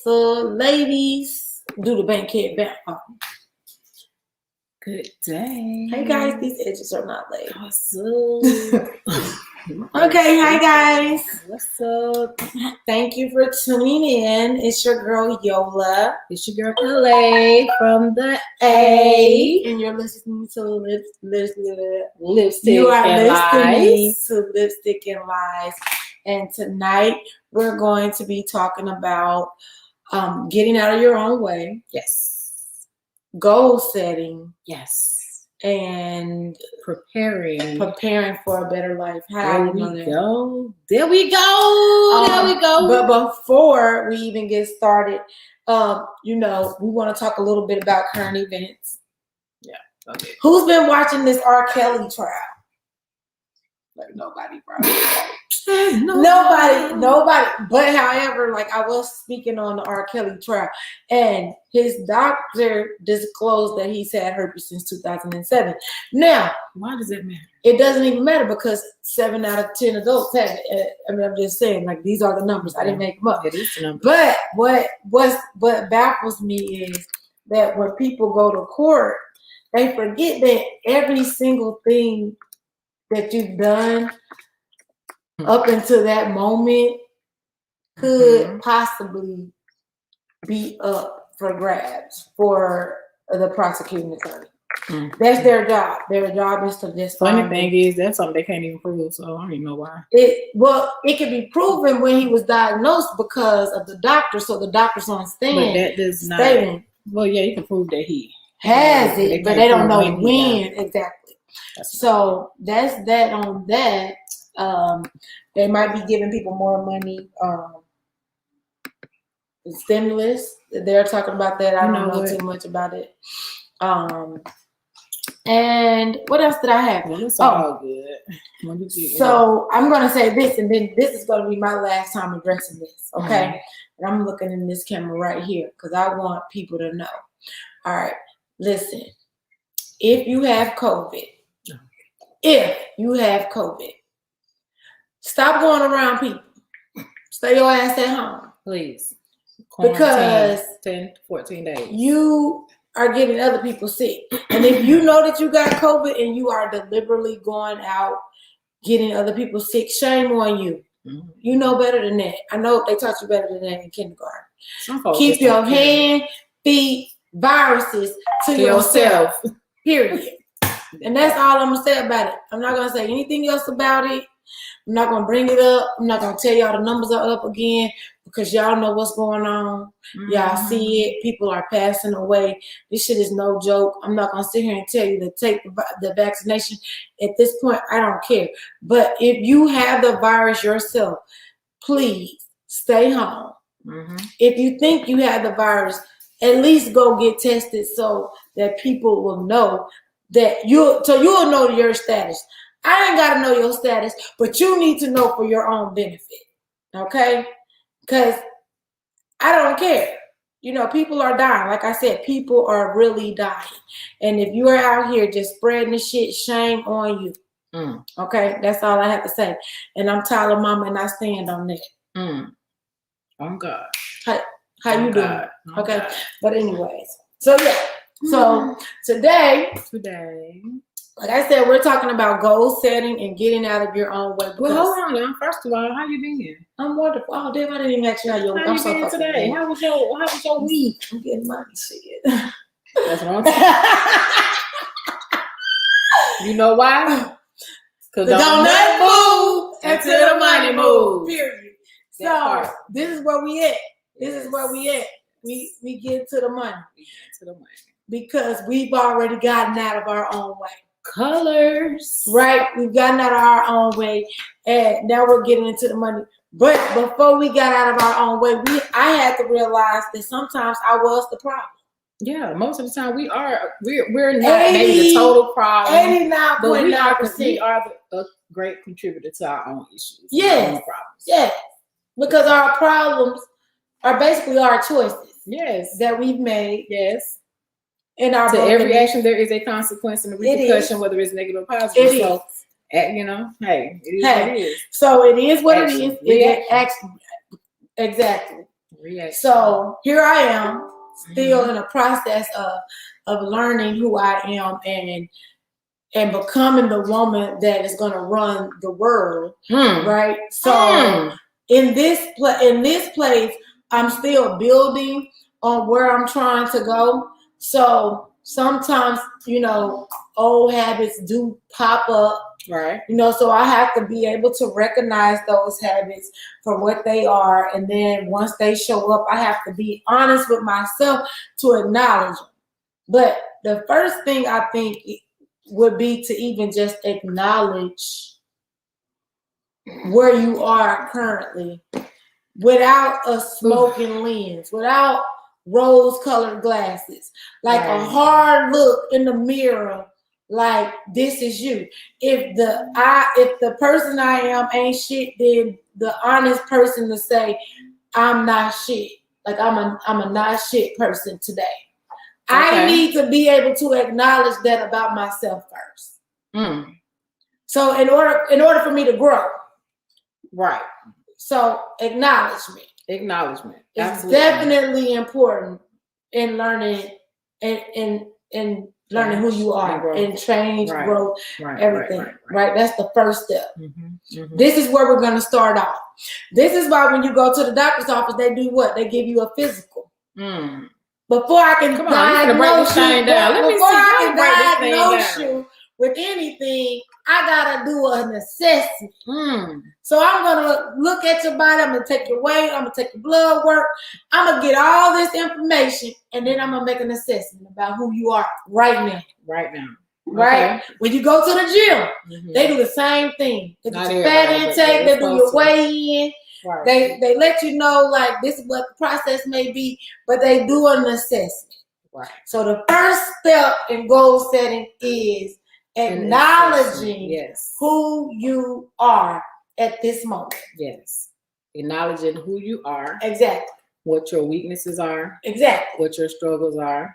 ladies, do the bankhead back. Good day. Hey guys, these edges are not laid. What's up? Okay, hi guys. What's up? Thank you for tuning in. It's your girl Yola. It's your girl LA from the A. And you're listening to Lipstick You are and listening Lies. to Lipstick and Lies. And tonight we're going to be talking about getting out of your own way. Yes. Goal setting. Yes. And preparing for a better life. There we go. There we go. But before we even get started, we want to talk a little bit about current events. Yeah. Okay. Who's been watching this R. Kelly trial? Like nobody, probably. Nobody. But however, I was speaking on the R. Kelly trial, and his doctor disclosed that he's had herpes since 2007. Now, why does it matter? It doesn't even matter because 7 out of 10 adults have it. I'm just saying, these are the numbers. I didn't make them up. It is the numbers. But what baffles me is that when people go to court, they forget that every single thing that you've done up until that moment could possibly be up for grabs for the prosecuting attorney. That's their job. Their job is to just. Funny thing is, that's something they can't even prove. So I don't even know why. It can be proven when he was diagnosed because of the doctor. So the doctor's on stand. But that does not. Well, yeah, you can prove that he has it, but they don't know when exactly. So that's that on that. They might be giving people more money. The stimulus, they're talking about that. I don't know too much about it. And what else did I have? Well, it's all good. So I'm going to say this, and then this is going to be my last time addressing this, okay? And I'm looking in this camera right here because I want people to know. All right, listen. If you have COVID, stop going around people. Stay your ass at home. Please. Because 10 to 14 days. You are getting other people sick. And if you know that you got COVID and you are deliberately going out getting other people sick, shame on you. Mm-hmm. You know better than that. I know they taught you better than that in kindergarten. Keep your hand, feet, viruses to yourself. Period. And that's all I'm going to say about it. I'm not going to say anything else about it. I'm not going to bring it up. I'm not going to tell y'all the numbers are up again because y'all know what's going on. Mm-hmm. Y'all see it. People are passing away. This shit is no joke. I'm not going to sit here and tell you to take the vaccination. At this point, I don't care. But if you have the virus yourself, please stay home. Mm-hmm. If you think you have the virus, at least go get tested so that people will know that you'll know your status. I ain't got to know your status, but you need to know for your own benefit, okay? Because I don't care. People are dying. Like I said, people are really dying. And if you are out here just spreading the shit, shame on you. Okay? That's all I have to say. And I'm Tyler Mama, and I stand on that. Oh, God. How you doing? Okay? God. But anyways. So, yeah. So, today, like I said, we're talking about goal setting and getting out of your own way. Well, hold on now. First of all, how you been? I'm wonderful. Oh, damn, I didn't even ask you how your week. I'm so fucking today. How was your week? I'm getting money shit. That's what I'm saying. You know why? Because don't nothing move until the money moves. Period. So this is where we at. We get to the money. Because we've already gotten out of our own way. Colors. Right? We've gotten out of our own way. And now we're getting into the money. But before we got out of our own way, I had to realize that sometimes I was the problem. Yeah, most of the time we're not maybe the total problem. 89.9%. We are a great contributor to our own issues. Yes. Our own problems. Yes. Because our problems are basically our choices. Yes. That we've made. Yes. In our to every action, there is a consequence and a repercussion, whether it's negative or positive. Hey, it is what it is. So it is what it is. Exactly. Rejection. So here I am, still in a process of learning who I am and becoming the woman that is going to run the world, right? So in this place, I'm still building on where I'm trying to go. So sometimes, old habits do pop up. Right. So I have to be able to recognize those habits for what they are. And then once they show up, I have to be honest with myself to acknowledge them. But the first thing I think would be to even just acknowledge where you are currently without a smoking lens, without rose-colored glasses, like a hard look in the mirror. Like, this is you. If the person I am ain't shit, then the honest person to say, I'm not shit. Like, I'm a not shit person today. Okay. I need to be able to acknowledge that about myself first. So in order for me to grow. Right. So acknowledgement. It's definitely important in learning and learning who you are and change, growth, everything. Right. That's the first step. This is where we're going to start off. This is why when you go to the doctor's office, they do what? They give you a physical. Before I can diagnose you with anything, I gotta do an assessment. So I'm gonna look at your body. I'm gonna take your weight. I'm gonna take your blood work. I'm gonna get all this information, and then I'm gonna make an assessment about who you are right now. Right. Okay. When you go to the gym, they do the same thing. They do your fat intake. They do your weigh in. Right. They let you know, like, this is what the process may be, but they do an assessment. Right. So the first step in goal setting is acknowledging who you are at this moment. Yes. Acknowledging who you are. Exactly. What your weaknesses are. Exactly. What your struggles are.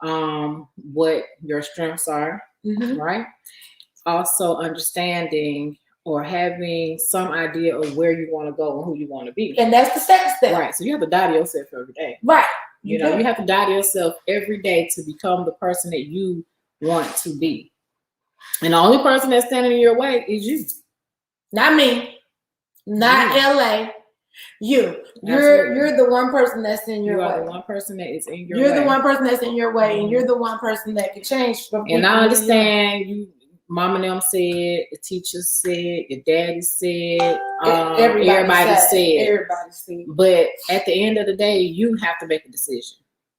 What your strengths are. Right. Also understanding or having some idea of where you want to go and who you want to be. And that's the second step. Right. So you have to die to yourself every day. Right. You have to die to yourself every day to become the person that you want to be. And the only person that's standing in your way is you. Not me. Not LA. You. You're the one person that's in your way. You are the one person that is in your way. You're the one person that's in your way, and you're the one person that can change. And I understand you. Mom and them said, the teachers said, your daddy said, everybody said. But at the end of the day, you have to make a decision,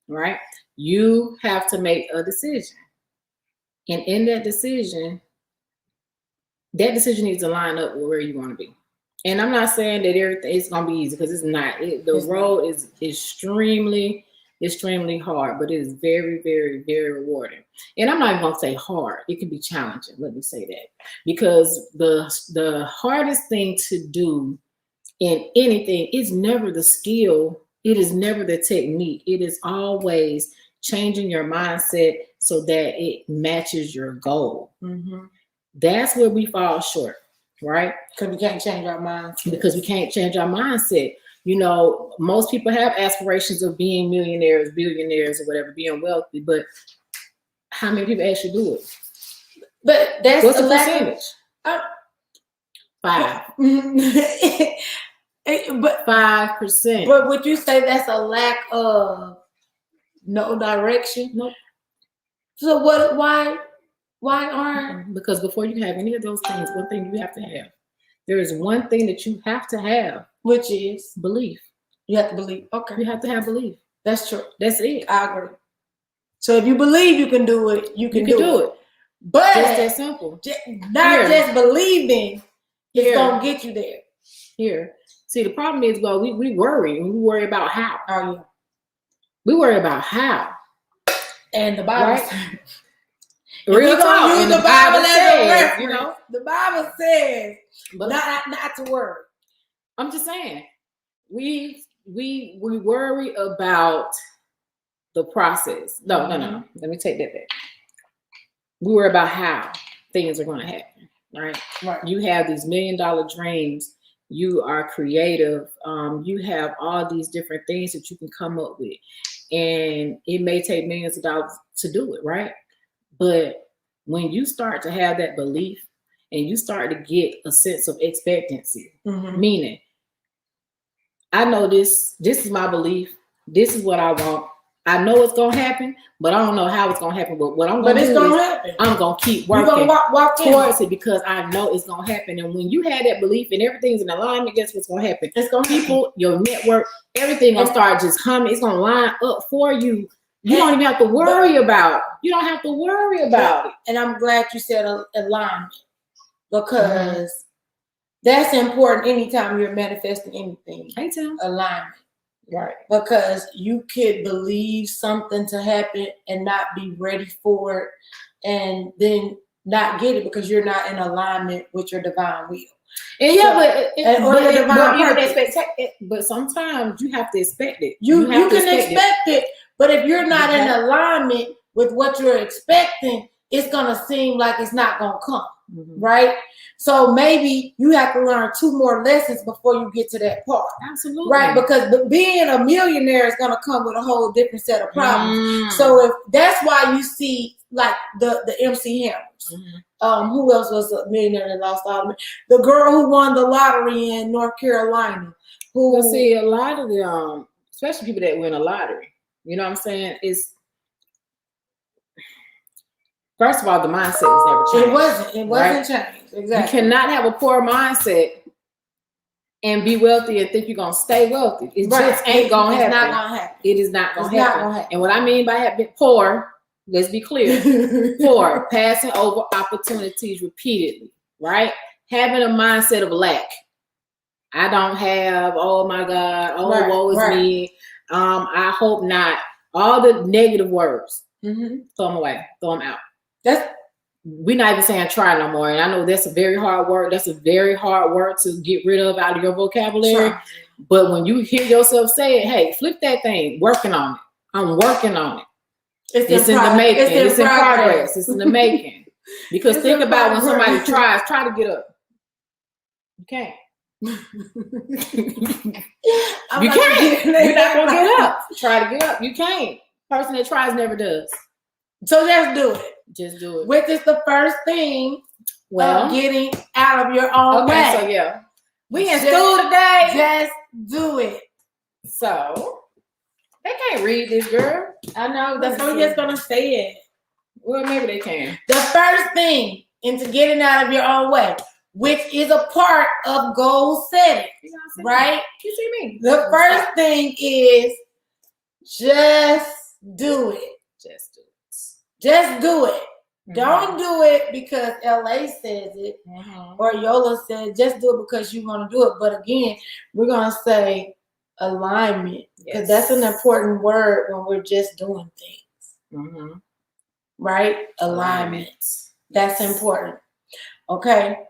right? You have to make a decision. And in that decision needs to line up with where you want to be. And I'm not saying that everything is going to be easy, because it's not. The road is extremely hard, but it is very, very, very rewarding. And I'm not even going to say hard. It can be challenging. Let me say that. Because the hardest thing to do in anything is never the skill. It is never the technique. It is always changing your mindset so that it matches your goal. That's where we fall short, right? Because we can't change our mindset. Most people have aspirations of being millionaires, billionaires, or whatever, being wealthy, but how many people actually do it? But that's what's the percentage? 5. But 5%. But would you say that's a lack of no direction? Nope. So why aren't? Because before you have any of those things, one thing you have to have. There is one thing that you have to have. Which is? Belief. You have to believe. Okay. You have to have belief. That's true. That's it. I agree. So if you believe you can do it, you can do it. But just that simple. Just believing is going to get you there. Here. See, the problem is, we worry. And we worry about how. Oh, yeah. We worry about how. And the Bible says. Real talk. Use the Bible as a reference. The Bible says not to worry. I'm just saying, we worry about the process. No. Let me take that back. We worry about how things are going to happen. Right. You have these $1 million dreams. you are creative, you have all these different things that you can come up with, and it may take millions of dollars to do it, right? But when you start to have that belief and you start to get a sense of expectancy, meaning, I know this is my belief, this is what I want, I know it's gonna happen, but I don't know how it's gonna happen. But what I'm gonna do is happen. I'm gonna keep working walk towards it because I know it's gonna happen. And when you have that belief and everything's in alignment, guess what's gonna happen? It's gonna people, your network, everything gonna start just humming. It's gonna line up for you. You don't even have to worry about. You don't have to worry about it. And I'm glad you said alignment, because that's important anytime you're manifesting anything. Alignment. Right. Because you could believe something to happen and not be ready for it, and then not get it because you're not in alignment with your divine will. And but sometimes you have to expect it. You can expect it, but if you're not in alignment with what you're expecting, it's gonna seem like it's not gonna come. Right? So maybe you have to learn 2 more lessons before you get to that part. Absolutely. Right? Because being a millionaire is going to come with a whole different set of problems. So if that's why you see like the MC Hammers. Who else was a millionaire that lost all of it? The girl who won the lottery in North Carolina. Who see a lot of the especially people that win a lottery. You know what I'm saying? First of all, the mindset was never changed. It wasn't changed. Exactly. You cannot have a poor mindset and be wealthy and think you're gonna stay wealthy. It just ain't gonna happen. It's not gonna happen. It is not gonna happen. And what I mean by having poor, let's be clear, poor, passing over opportunities repeatedly, right? Having a mindset of lack. I don't have, oh my God, woe is me. I hope not. All the negative words, throw them away, throw them out. We're not even saying try no more. And I know that's a very hard word. That's a very hard word to get rid of out of your vocabulary. Sure. But when you hear yourself say it, hey, flip that thing, working on it. I'm working on it. It's in the making. It's in progress. It's in the making. Because think about when somebody try to get up. You can't. You can't. You're not going to get up. Try to get up. You can't. Person that tries never does. So just do it. Just do it. Which is the first thing of getting out of your own way. So yeah. We in school today. Just do it. So they can't read this, girl. I know. That's how we're just gonna say it. Well, maybe they can. The first thing into getting out of your own way, which is a part of goal setting. Right? You see me? The first thing is just do it. Just do it. Don't do it because LA says it or Yola said just do it because you want to do it. But again, we're going to say alignment because that's an important word when we're just doing things. Right? Alignment. That's important. Okay.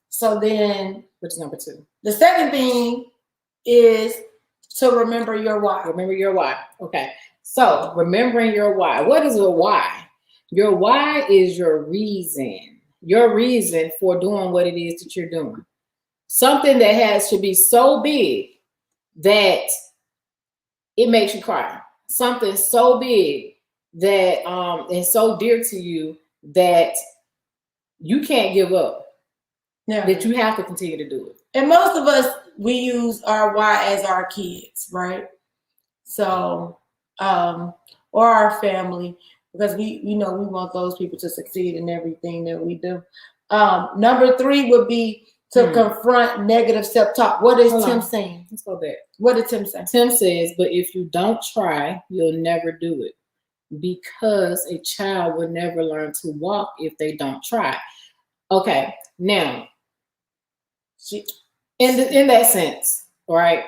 So then. Which is number 2? The second thing is to remember your why. Remember your why. Okay. So remembering your why. What is a why? Your why is your reason for doing what it is that you're doing. Something that has to be so big that it makes you cry. Something so big that and so dear to you that you can't give up. Yeah. That you have to continue to do it. And most of us, we use our why as our kids, right? So, or our family. Because we know we want those people to succeed in everything that we do. Number 3 would be to confront negative self-talk. What is Tim saying? Let's go back. What did Tim say? Tim says, but if you don't try, you'll never do it. Because a child will never learn to walk if they don't try. Okay, now, in that sense, right?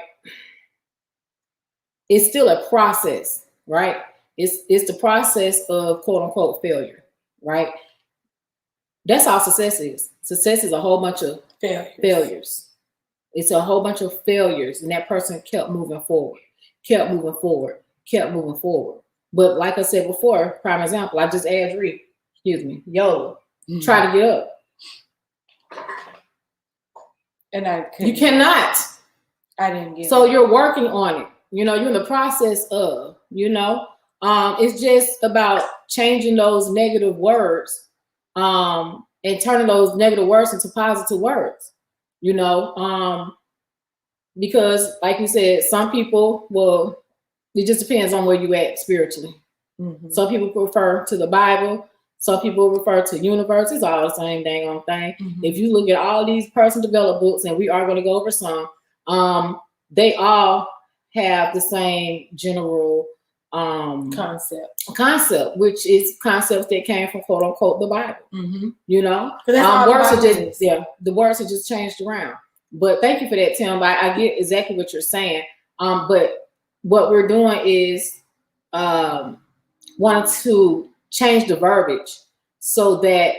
It's still a process, right? It's the process of quote unquote failure, right? That's all success is. Success is a whole bunch of failures. It's a whole bunch of failures, and that person kept moving forward. But like I said before, prime example, I just asked Yola, try to get up. And you cannot. I didn't get so it. You're working on it. You're in the process of, it's just about changing those negative words, and turning those negative words into positive words, because like you said, some people it just depends on where you at spiritually. Mm-hmm. Some people refer to the Bible. Some people refer to universe. It's all the same dang on thing. Mm-hmm. If you look at all these personal development books, and we are going to go over some, they all have the same general concept, which is concepts that came from quote unquote the Bible. Mm-hmm. The words are just changed around. But thank you for that, Tim. I get exactly what you're saying. But what we're doing is wanting to change the verbiage so that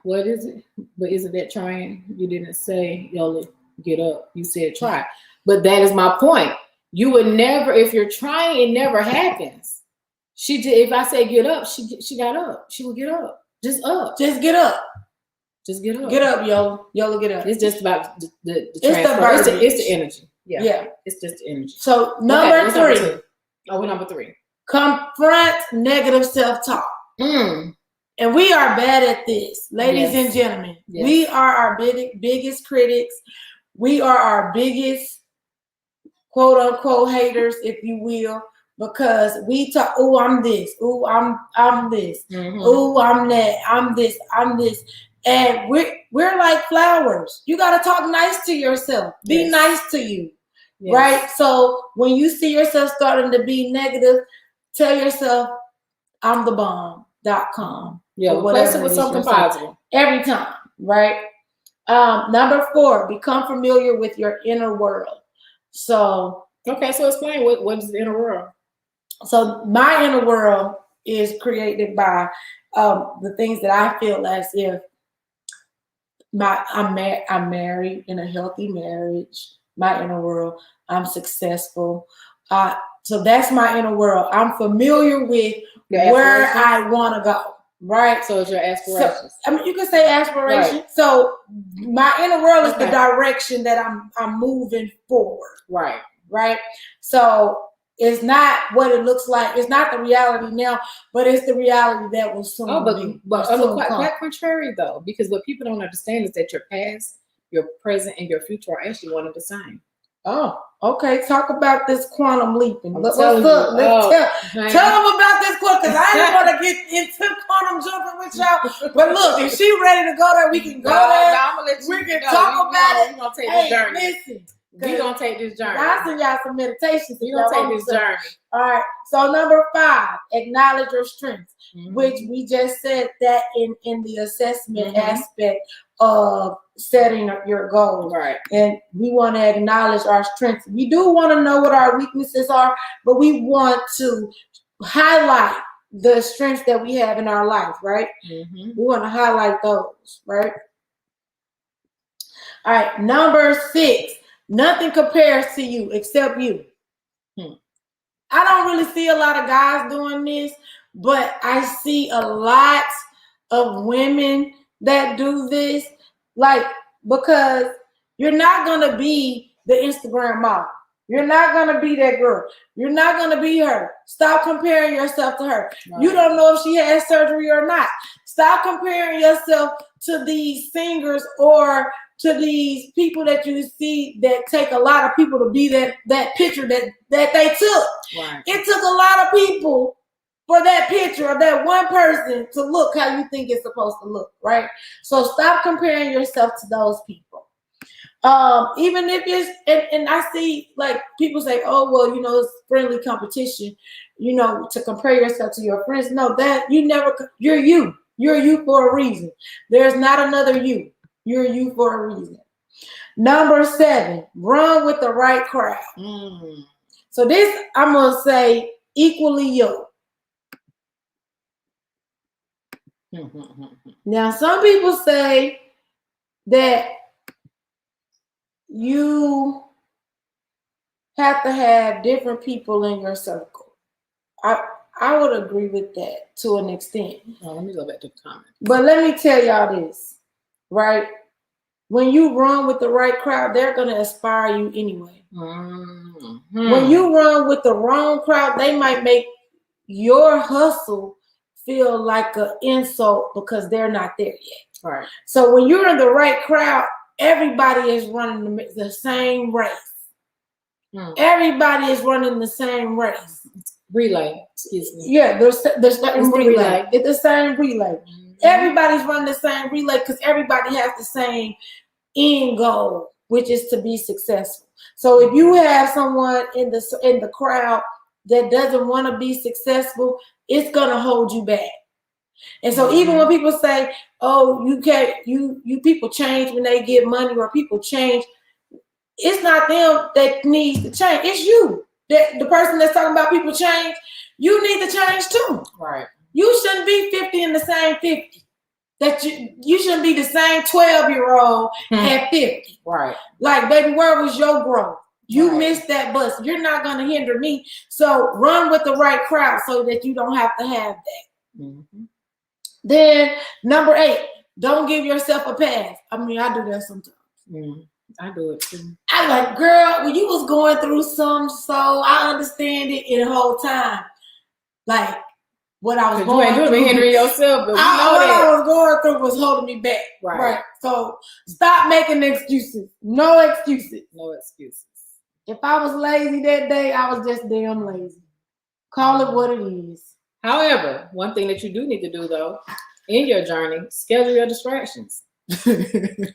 what is it? But isn't that trying? You didn't say, Yola, get up. You said try. But that is my point. You would never, if you're trying, it never happens. She did. If I say get up, she got up. She would get up. Just up. Just get up. Just get up. Get up, Yola. Yola, get up. It's just about the transfer. It's the energy. Yeah. It's just the energy. So number 3. Number 2? Oh, we're number 3. Confront negative self-talk. And we are bad at this, ladies and gentlemen. Yes. We are our biggest critics. We are our biggest quote unquote haters, if you will, because we talk, oh, I'm this, oh, I'm this, oh, I'm that, I'm this, I'm this. And we're like flowers. You gotta talk nice to yourself. Be nice to you. Yes. Right? So when you see yourself starting to be negative, tell yourself, I'm the bomb.com. Yeah, replace it with something positive. Every time, right? Number 4, become familiar with your inner world. So explain what is the inner world. So my inner world is created by the things that I feel as if I'm married in a healthy marriage. My inner world, I'm successful. So that's my inner world. I'm familiar with where I want to go. Right. So it's your aspirations. So, you can say aspiration. Right. So my inner world is the direction that I'm moving forward. Right. Right. So it's not what it looks like. It's not the reality now, but it's the reality that will soon be. But quite contrary though, because what people don't understand is that your past, your present, and your future are actually one and the same. Oh, okay. Talk about this quantum leaping. What's up? Tell them about this quantum, because I didn't want to get into quantum jumping with y'all. But look, if she ready to go there, we can go there. We can talk about it. We're gonna take this journey. Listen. We're gonna take this journey. I'll send y'all some meditations. We're gonna take this journey. All right. So number 5, acknowledge your strengths, which we just said that in the assessment aspect of setting up your goals. Right. And we want to acknowledge our strengths. We do want to know what our weaknesses are, but we want to highlight the strengths that we have in our life, right? We want to highlight those, right? All right. Number 6. Nothing compares to you except you. I don't really see a lot of guys doing this, but I see a lot of women that do this. Like, because you're not going to be the Instagram model. You're not going to be that girl. You're not going to be her. Stop comparing yourself to her. Right. You don't know if she has surgery or not. Stop comparing yourself to these singers or to these people that you see that take a lot of people to be that picture that they took. Right. It took a lot of people for that picture of that one person to look how you think it's supposed to look, right? So stop comparing yourself to those people. Even if it's, and I see like people say, oh, well, it's friendly competition, to compare yourself to your friends. No, that you're you. You're you for a reason. There's not another you. You're you for a reason. Number 7, run with the right crowd. So this, I'm going to say equally yoked. Now, some people say that you have to have different people in your circle. I would agree with that to an extent. Let me go back to the comment. But let me tell y'all this, right? when you run with the right crowd, they're gonna inspire you anyway. Mm-hmm. When you run with the wrong crowd, they might make your hustle feel like an insult because they're not there yet. Right. So when you're in the right crowd, everybody is running the same race. Everybody is running the same race. Relay, excuse me. Yeah, there's relay. It's the same relay. Mm-hmm. Everybody's running the same relay because everybody has the same end goal, which is to be successful. So if you have someone in the crowd that doesn't want to be successful, it's gonna hold you back. And so even when people say, "Oh, you can't," you people change when they get money, or people change, it's not them that needs to change. It's you. The person that's talking about people change, you need to change too. Right. You shouldn't be 50 in the same 50. That you shouldn't be the same 12-year-old at 50. Right. Like, baby, where was your growth? You missed that bus. You're not going to hinder me. So run with the right crowd so that you don't have to have that. Mm-hmm. Then number 8, don't give yourself a pass. I mean, I do that sometimes. I do it too. I like, girl, when you was going through so I understand it in the whole time. Like, what I was going through. You hindering yourself, but what I was going through was holding me back. Right. So stop making excuses. No excuses. No excuses. If I was lazy that day, I was just damn lazy. Call it what it is. However, one thing that you do need to do, though, in your journey, schedule your distractions.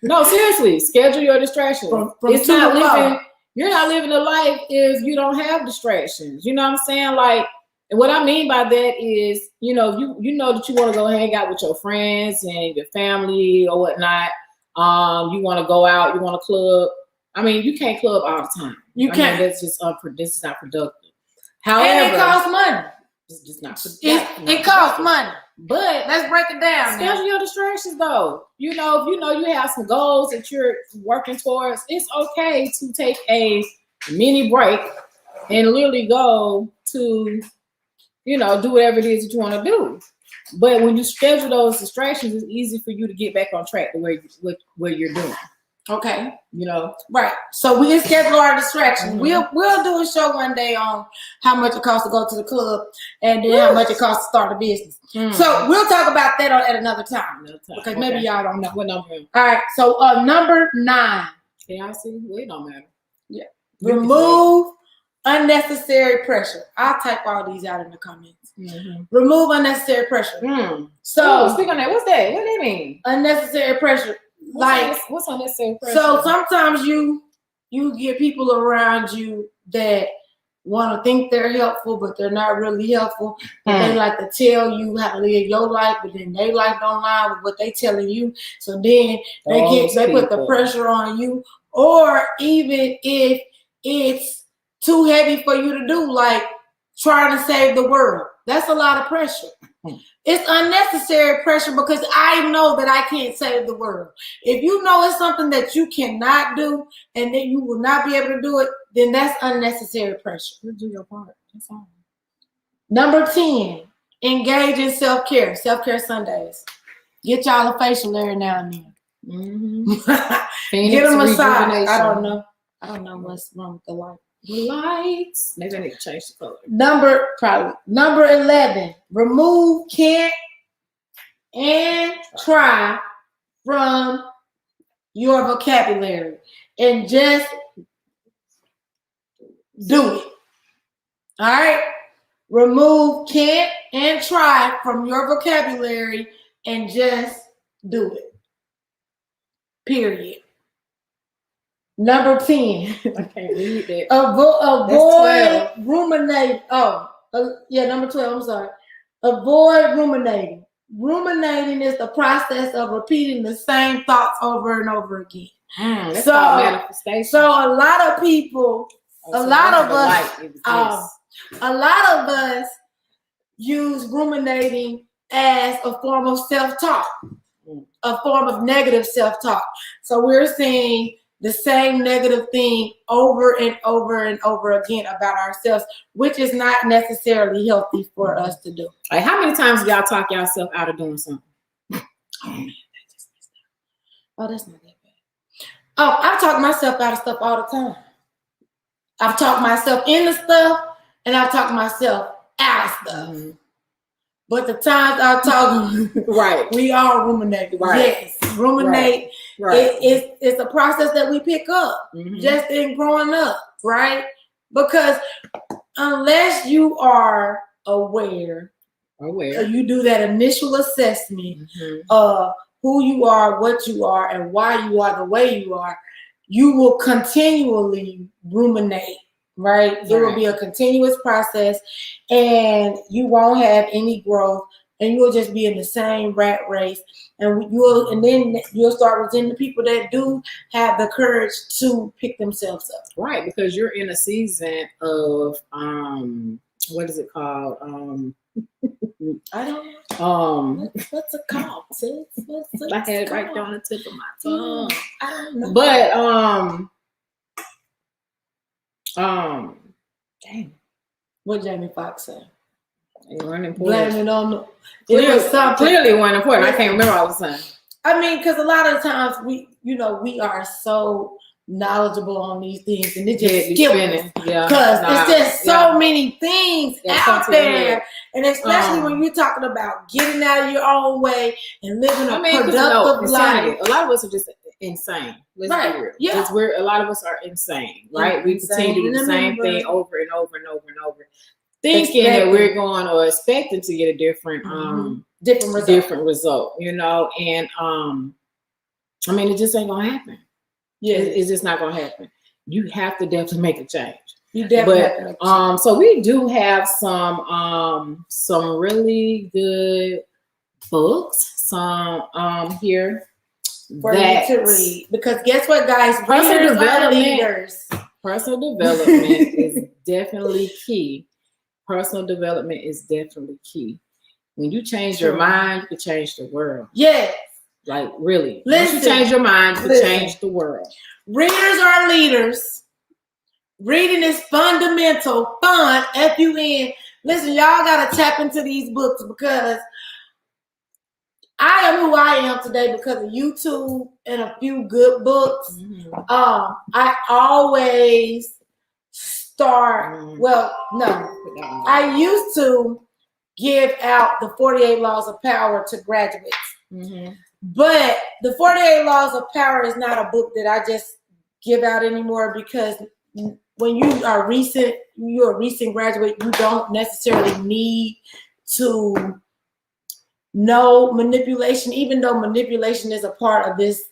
No, seriously, schedule your distractions. It's not living. You're not living a life if you don't have distractions. You know what I'm saying? Like, and what I mean by that is, you know that you want to go hang out with your friends and your family or whatnot. You want to go out. You want to club. I mean, you can't club all the time. You can't. That's just this is not productive. However, and it costs money. It's just not. It costs money. But let's break it down. Schedule your distractions, though. If you have some goals that you're working towards, it's okay to take a mini break and literally go to, do whatever it is that you want to do. But when you schedule those distractions, it's easy for you to get back on track to where you're doing. Okay. Right. So we can schedule our distractions. Mm-hmm. We'll do a show one day on how much it costs to go to the club and then how much it costs to start a business. Mm-hmm. So we'll talk about that at another time. Because maybe y'all don't know. What number? All right. So number 9. Can y'all see? Well, it don't matter. Yeah. Remove unnecessary pressure. I'll type all these out in the comments. Mm-hmm. Remove unnecessary pressure. So speak on that. What's that? What do you mean? Unnecessary pressure. What's unnecessary pressure? So sometimes you get people around you that want to think they're helpful, but they're not really helpful. They like to tell you how to live your life, but then their life don't line with what they telling you. So then they put the pressure on you. Or even if it's too heavy for you to do, like trying to save the world, that's a lot of pressure. It's unnecessary pressure because I know that I can't save the world. If you know it's something that you cannot do and that you will not be able to do it, then that's unnecessary pressure. You do your part. That's all. Number 10, engage in self-care. Self-care Sundays. Get y'all a facial every now and then. Mm-hmm. Get a massage. I don't know what's wrong with the light. Lights. Maybe I need to change the color. Number 11. Remove can't and try from your vocabulary and just do it. All right. Remove can't and try from your vocabulary and just do it. Period. Number 10. I can't read that. Avoid ruminating. Number 12. I'm sorry. Avoid ruminating. Ruminating is the process of repeating the same thoughts over and over again. That's called manifestation. So a lot of people, a lot of us use ruminating as a form of self-talk, a form of negative self-talk. So we're saying the same negative thing over and over and over again about ourselves, which is not necessarily healthy for us to do. Like, how many times do y'all talk yourself out of doing something? Oh, man, that's not that bad. Oh, I've talked myself out of stuff all the time. I've talked myself into stuff, and I've talked myself out of stuff. Mm-hmm. But the times I talk, right, we all ruminate. Right. Yes, ruminate. Right. It's a process that we pick up just in growing up, right? Because unless you are aware, you do that initial assessment of who you are, what you are, and why you are the way you are, you will continually ruminate. Right? It will be a continuous process, and you won't have any growth, and you will just be in the same rat race. And then you'll start resenting the people that do have the courage to pick themselves up. Right, because you're in a season of what is it called? I don't know. What's it called? I had it right down the tip of my tongue. I don't know. But dang. What Jamie Foxx said? It wasn't important. Blaming on the clearly it wasn't important. I can't remember what I was saying. I mean, because a lot of times we are so knowledgeable on these things, and it just skips because it's just so many things out there, and especially when you're talking about getting out of your own way and living a productive life. A lot of us are just insane. Let's be real. Yeah, a lot of us are insane, right? We continue to do the same thing over and over and over and over, thinking that we're going or expecting to get a different result, you know. And I mean, it just ain't gonna happen. Yeah, it's just not gonna happen. You have to definitely make a change. You definitely have to make a change. So we do have some really good books, some here for you to read, because guess what, guys? Personal development is definitely key. Personal development is definitely key. When you change your mind, you can change the world. Yes. Like, really. Once you change your mind, you can change the world. Readers are leaders. Reading is fundamental. Fun, F-U-N. Listen, y'all got to tap into these books, because I am who I am today because of YouTube and a few good books. I always start, I used to give out the 48 Laws of Power to graduates. But the 48 Laws of Power is not a book that I just give out anymore, because when you're a recent graduate, you don't necessarily need to know manipulation, even though manipulation is a part of this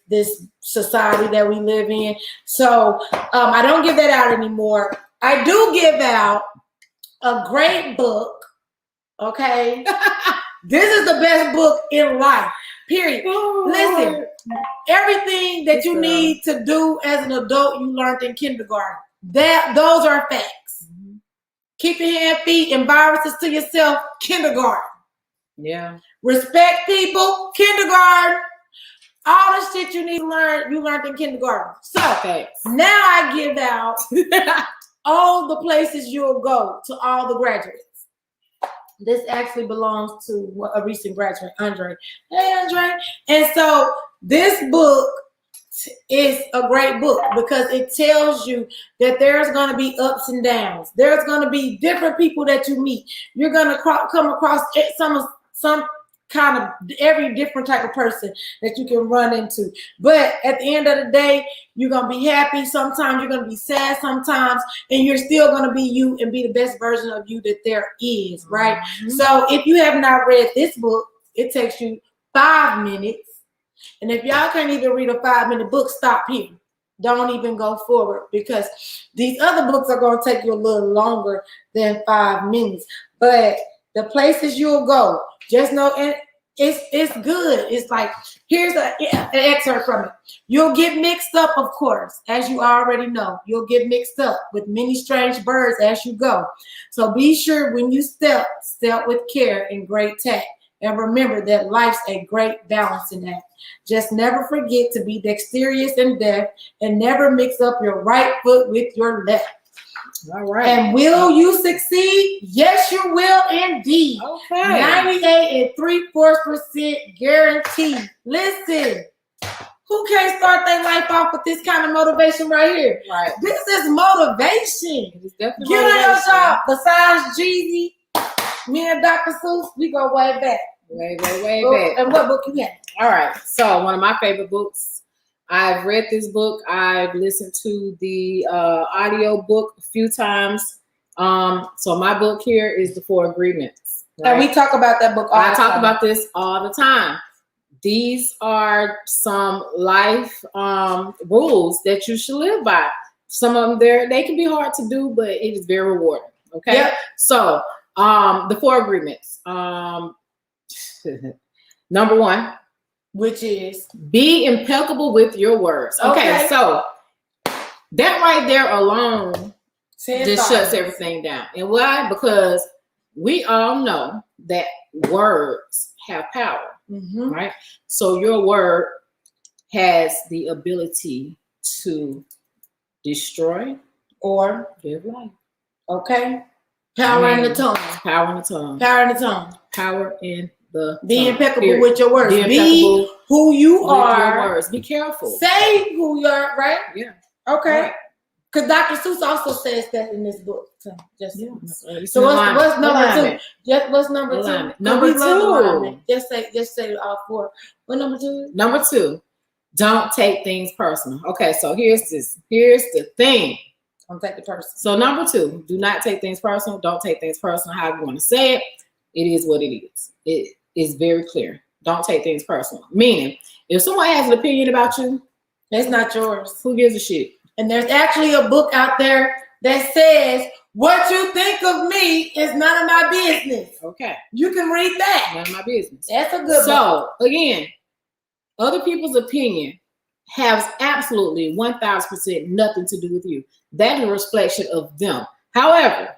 society that we live in. So I don't give that out anymore. I do give out a great book. Okay. This is the best book in life, period. Listen, everything that you need to do as an adult, you learned in kindergarten. Those are facts. Keep your hand, feet, and viruses to yourself, kindergarten. Yeah. Respect people, kindergarten. All the shit you need to learn, you learned in kindergarten. So now I give out all the places you'll go to all the graduates. This actually belongs to a recent graduate, Andre. Hey, Andre. And so this book is a great book because it tells you that there's going to be ups and downs. There's going to be different people that you meet. You're going to come across some kind of every different type of person that you can run into. But at the end of the day, you're going to be happy. Sometimes you're going to be sad sometimes, and you're still going to be you and be the best version of you that there is, right? So if you have not read this book, it takes you 5 minutes. And if y'all can't even read a 5-minute book, stop here. Don't even go forward, because these other books are going to take you a little longer than 5 minutes. But the places you'll go, just know, and it's good. It's like, here's an excerpt from it. You'll get mixed up, of course, as you already know. You'll get mixed up with many strange birds as you go. So be sure when you step with care and great tact. And remember that life's a great balancing act. Just never forget to be dexterous and deft, and never mix up your right foot with your left. All right. And will you succeed? Yes, you will indeed. Okay. 98 3/4% guaranteed. Listen, who can't start their life off with this kind of motivation right here? Right. This is motivation. It's definitely Get on your motivation. job. Besides Jeezy, me and Dr. Seuss, we go way back. Way back. And what book you had? All right. So one of my favorite books. I've read this book. I've listened to the audio book a few times. So my book here is The Four Agreements. Right? And we talk about that book all the time. I talk about this all the time. These are some life rules that you should live by. Some of them they can be hard to do, but it is very rewarding. Okay. Yep. So the Four Agreements. Number one, which is be impeccable with your words. Okay. So that right there alone just shuts everything down. And why? Because we all know that words have power. Mm-hmm. Right? So your word has the ability to destroy or give life. Okay. Power in the tongue. Power in the tongue. Power in the tongue. Power in the Be tongue. impeccable with your words. Be who you are. Your words. Be careful. Say who you are, right? Yeah. Okay. Because Dr. Seuss also says that in this book. So what's number 2? What's number 2? Number 2. Just say all 4. What number 2? Number 2. Don't take things personal. Okay, so here's the thing. Don't take it personal. So number 2, do not take things personal. Don't take things personal. However you want to say it, it is what it is. It is very clear. Don't take things personal. Meaning, if someone has an opinion about you, it's not yours. Who gives a shit? And there's actually a book out there that says, what you think of me is none of my business. Okay. You can read that. None of my business. That's a good book. So, again, other people's opinion has absolutely 1,000% nothing to do with you. That is a reflection of them. However,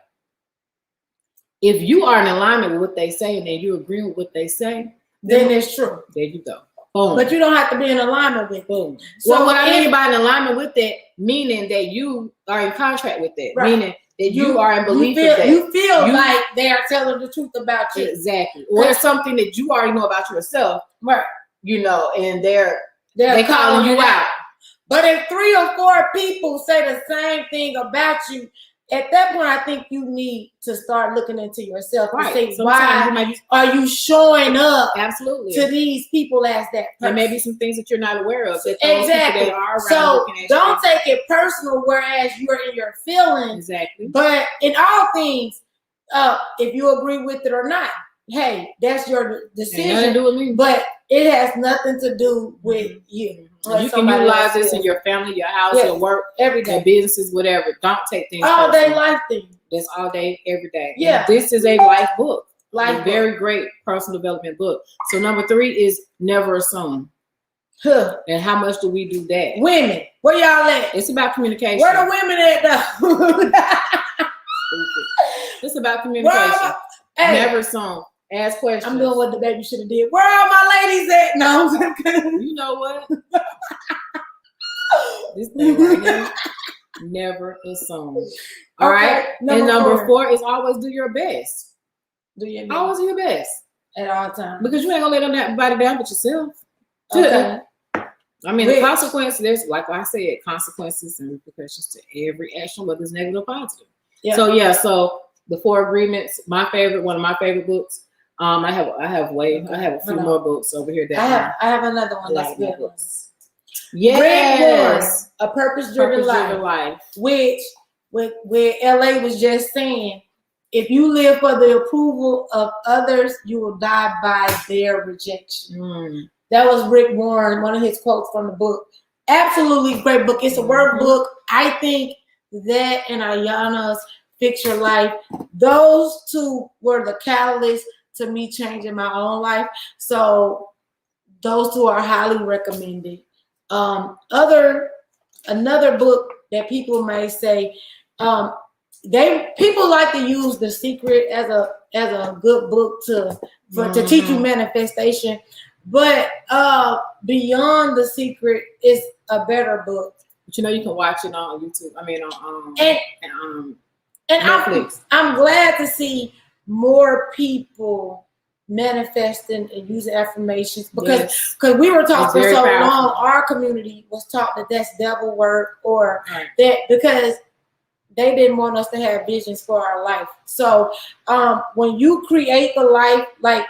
if you are in alignment with what they say and then you agree with what they say, then it's true. There you go. Boom. But you don't have to be in alignment with boom. So what I mean by in alignment with that, meaning that you are in contract with that, right. Meaning that you are in belief with that. You feel like they are telling the truth about you. Exactly. Or it's something that you already know about yourself. Right. You know, and they're calling you out. But if 3 or 4 people say the same thing about you, at that point, I think you need to start looking into yourself and say, why are you showing up to these people as that person? There may be some things that you're not aware of. Exactly. So don't take it personal, whereas you're in your feelings. Exactly. But in all things, if you agree with it or not, hey, that's your decision. Nothing to do with me. But it has nothing to do with you. You can utilize this in your family, your house, your work, every day, your businesses, whatever. Don't take things all day life thing. That's all day, every day. Yeah. And this is a life book. A very great personal development book. So number 3 is never assume. And how much do we do that? Women, where y'all at? It's about communication. Where the women at though? It's about communication. Never assume. Ask questions. I'm doing what the baby should have did. Where are my ladies at? No. You know what? This thing right here. Never assume. All right. And number 4 is always do your best. Always do your best. At all times. Because you ain't gonna let everybody down but yourself. Okay. I mean, the consequences, there's, like I said, consequences and repercussions to every action, whether it's negative or positive. Yeah. So the 4 Agreements, one of my favorite books. I have a few more books over here that I have another one that's good. Yes, A Purpose-Driven Life. Which where LA was just saying, if you live for the approval of others, you will die by their rejection. That was Rick Warren, one of his quotes from the book. Absolutely great book. It's a workbook. I think that and Ayana's Fix Your Life, those 2 were the catalyst to me changing my own life. So those 2 are highly recommended. Another book that people may say, people like to use The Secret as a good book to teach you manifestation, but Beyond the Secret is a better book. But you can watch it on YouTube. I mean on and Netflix. I'm glad to see more people manifesting and using affirmations because we were taught for so long, our community was taught that that's devil work or that because they didn't want us to have visions for our life. So when you create the life, like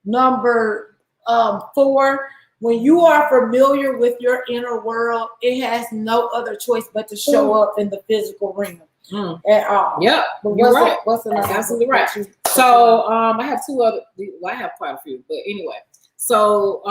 number 4, when you are familiar with your inner world, it has no other choice but to show up in the physical realm at all. Yep, but you're right. What's another? Absolutely right. So I have 2 other. Well, I have quite a few, but anyway. So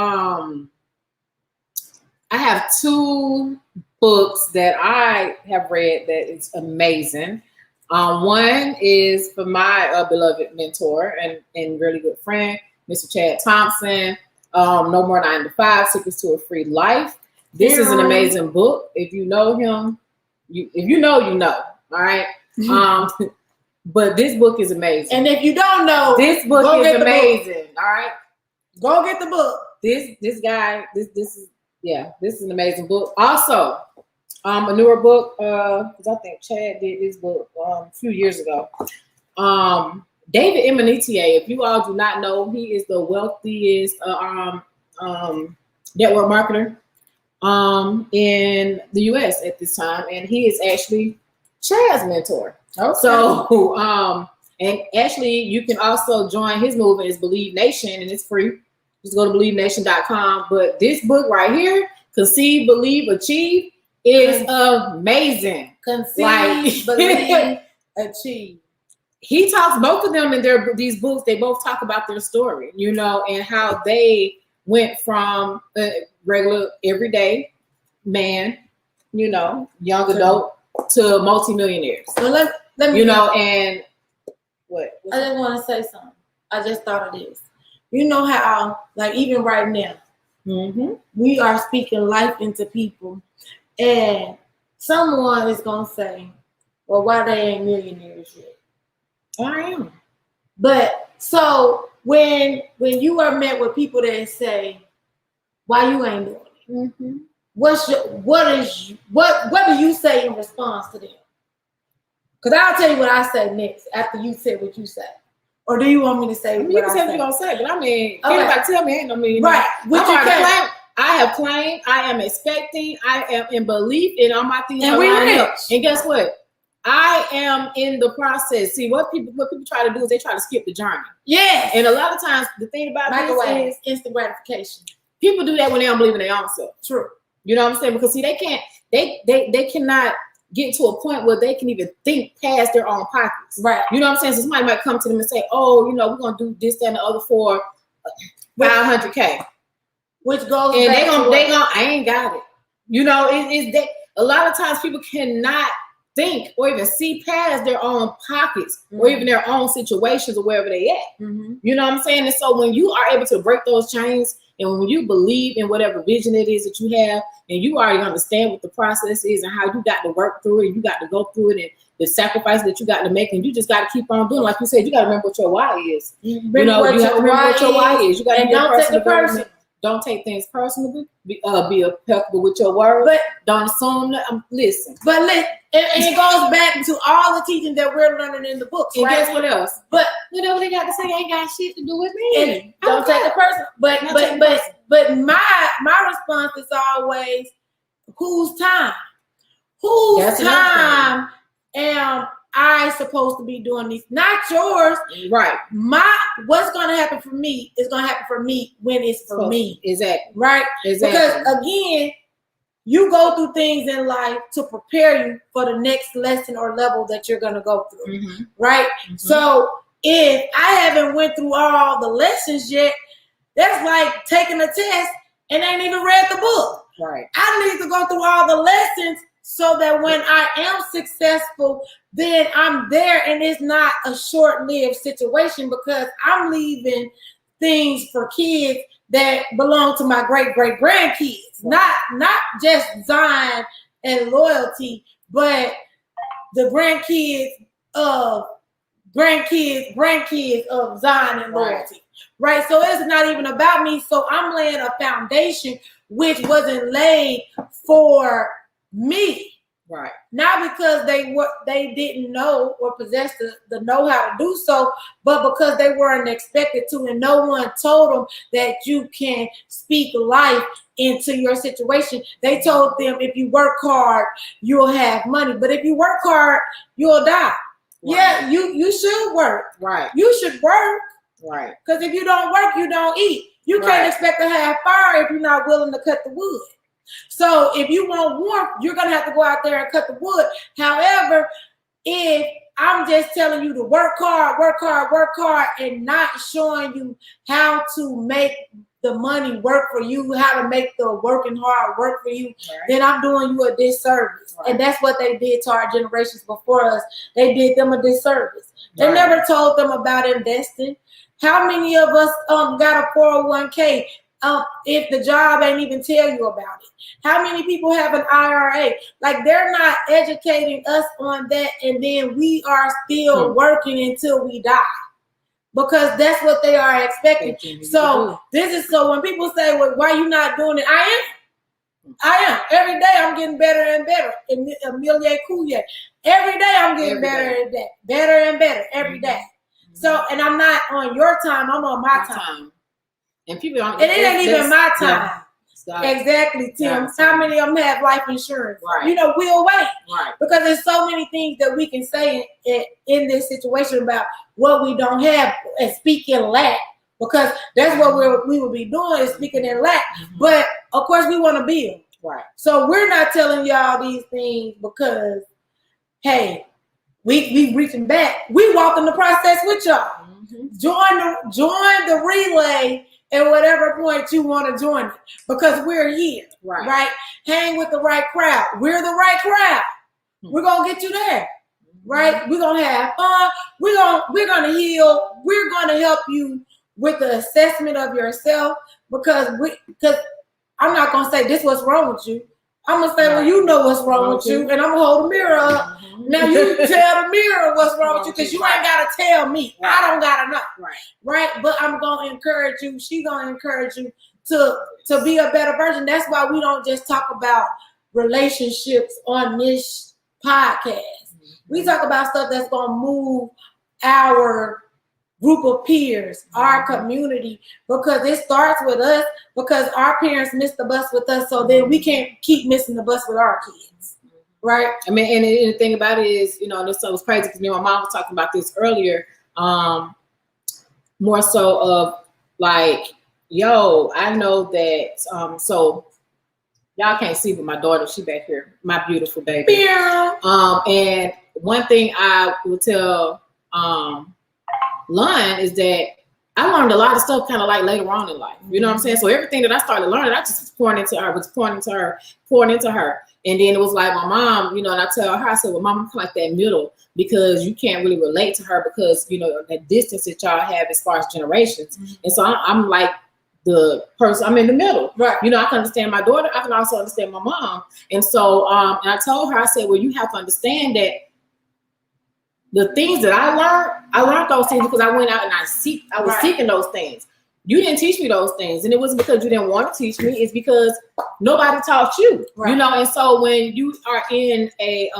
I have 2 books that I have read that is amazing. One is for my beloved mentor and really good friend, Mr. Chad Thompson. No More 9 to 5, Secrets to a Free Life. This is an amazing book. If you know him, if you know, you know. All right. But this book is amazing. And if you don't know, this book is amazing. All right. Go get the book. This guy, this is an amazing book. Also, a newer book, because I think Chad did this book a few years ago. David Emanitier, if you all do not know, he is the wealthiest network marketer in the US at this time, and he is actually Chad's mentor. Okay. So and actually you can also join his movement. It's Believe Nation, and it's free. Just go to believenation.com. But this book right here, Conceive, Believe, Achieve, is amazing. Conceive, Believe, Achieve. He talks, both of them in these books, they both talk about their story, you know, and how they went from a regular everyday man, you know, young adult to multimillionaires. So let me, you know, and what? I just want to say something. I just thought of this. You know how, like, even right now, we are speaking life into people, and someone is gonna say, "Well, why they ain't millionaires yet?" I am. But so when you are met with people that say, "Why you ain't doing it?" What do you say in response to them? Because I'll tell you what I say next after you say what you say. Or do you want me to say what I say? You can say what you're going to say, but I mean, anybody tell me ain't no million. Right. I have claimed, I am expecting, I am in belief in all my things. And we rich. And guess what? I am in the process. See, what people try to do is they try to skip the journey. Yeah. And a lot of times the thing about this is instant gratification. People do that when they don't believe in their own self. True. You know what I'm saying? Because see, they cannot get to a point where they can even think past their own pockets. Right. You know what I'm saying? So somebody might come to them and say, "Oh, you know, we're gonna do this, that, and the other for $500K." Which goes and they gonna I ain't got it. You know, it's that a lot of times people cannot think or even see past their own pockets or even their own situations or wherever they at. You know what I'm saying? And so when you are able to break those chains and when you believe in whatever vision it is that you have and you already understand what the process is and how you got to work through it, and you got to go through it and the sacrifice that you got to make, and you just got to keep on doing. Like you said, you got to remember what your why is. You know, you have to remember what your why is. You got to be don't take the person. Don't take things personally. Be impeccable with your word. But don't assume that. Listen. But and it goes back to all the teaching that we're learning in the books. And guess what else? But you know what they got to say ain't got shit to do with me. Don't take it personal. But my response is always, whose time? Whose time am I supposed to be doing these? Not yours. Right. What's gonna happen for me is gonna happen for me when it's for me. Exactly. Right? Exactly. Because again, you go through things in life to prepare you for the next lesson or level that you're gonna go through. Right? So if I haven't went through all the lessons yet, that's like taking a test and ain't even read the book. Right. I need to go through all the lessons so that when I am successful, then I'm there and it's not a short-lived situation because I'm leaving things for kids that belong to my great-great-grandkids. Right. Not just Zion and loyalty, but the grandkids of Zion and loyalty. Right? So it's not even about me. So I'm laying a foundation which wasn't laid for me. Right. Not because they didn't know or possess the know-how to do so, but because they weren't expected to, and no one told them that you can speak life into your situation. They told them if you work hard, you'll have money. But if you work hard, you'll die. Right. Yeah, you should work. Right. You should work. Right. Because if you don't work, you don't eat. You can't expect to have fire if you're not willing to cut the wood. So if you want warmth, you're going to have to go out there and cut the wood. However, if I'm just telling you to work hard, and not showing you how to make the money work for you, how to make the working hard work for you, then I'm doing you a disservice. Right. And that's what they did to our generations before us. They did them a disservice. They never told them about investing. How many of us got a 401k? If the job ain't even tell you about it? How many people have an IRA? Like, they're not educating us on that, and then we are still working until we die, because that's what they are expecting. So when people say, well, why you not doing it? I am. Every day I'm getting better and better. Amelia Coulier. Every day I'm getting better and better every day. So, and I'm not on your time, I'm on my time. And people don't. And it ain't even my time. Yeah. Exactly, Tim. How many of them have life insurance? Right. We'll wait. Right. Because there's so many things that we can say in this situation about what we don't have and speak in lack. Because that's what we will be doing, is speaking in lack. Mm-hmm. But of course we want to build. Right. So we're not telling y'all these things because, hey, we reaching back. We walking the process with y'all. Mm-hmm. Join the relay at whatever point you want to join it, because we're here, right? Hang with the right crowd. We're the right crowd. Mm-hmm. We're gonna get you there, right? We're gonna have fun. We're gonna heal. We're gonna help you with the assessment of yourself, because I'm not gonna say this what's wrong with you. I'm gonna say, well, you know what's wrong with you, and I'm gonna hold the mirror up. Now you tell the mirror what's wrong with you, because you ain't gotta tell me. I don't gotta know. Right? But I'm gonna encourage you. She gonna encourage you to be a better version. That's why we don't just talk about relationships on this podcast. We talk about stuff that's gonna move our group of peers, our community, because it starts with us, because our parents missed the bus with us, so then we can't keep missing the bus with our kids, right? I mean, and the thing about it is, this was crazy, because me and my mom was talking about this earlier, more so of like, I know that, so y'all can't see, but my daughter, she back here, my beautiful baby. Yeah. And one thing I will tell, Lon, is that I learned a lot of stuff kind of like later on in life. You know what I'm saying? So everything that I started learning, I just was pouring into her. And then it was like my mom, and I tell her, I said, well, mom, I'm like that middle, because you can't really relate to her because, that distance that y'all have as far as generations. Mm-hmm. And so I'm like the person, I'm in the middle. Right. I can understand my daughter. I can also understand my mom. And so and I told her, I said, well, you have to understand that the things that I learned those things because I went out and I was seeking those things. You didn't teach me those things. And it wasn't because you didn't want to teach me. It's because nobody taught you, And so when you are in a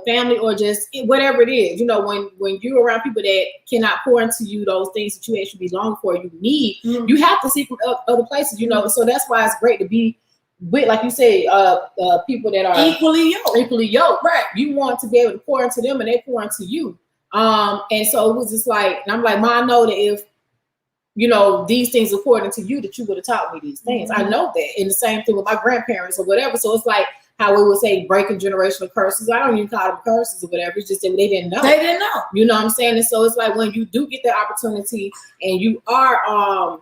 family or just whatever it is, when you're around people that cannot pour into you those things that you actually belong for, you need, you have to seek from other places, So that's why it's great to be with, like you say, people that are equally yoked. Right. You want to be able to pour into them and they pour into you. And so it was just like, and I'm like, Mom, I know that if, these things according to you, that you would have taught me these things. Mm-hmm. I know that. And the same thing with my grandparents or whatever. So it's like how we would say breaking generational curses. I don't even call them curses or whatever. It's just that they didn't know. They didn't know. You know what I'm saying? And so it's like when you do get that opportunity and you are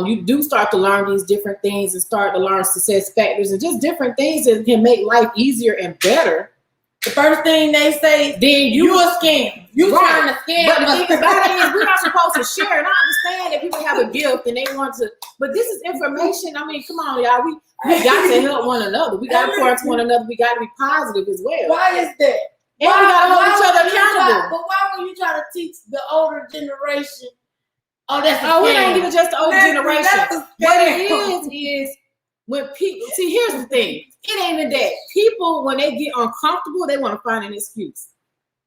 you do start to learn these different things and start to learn success factors and just different things that can make life easier and better. The first thing they say, then you a scam. You trying to scam. But the thing about it is we're not supposed to share. And I understand that people have a gift and they want to, but this is information. I mean, come on, y'all. We got to help one another. We got to pour into one another. We got to be positive as well. Why is that? And we got to hold each other accountable. But why would you try to teach the older generation? It ain't even just the older generation. What it is when people see, here's the thing. It ain't even that. People, when they get uncomfortable, they want to find an excuse.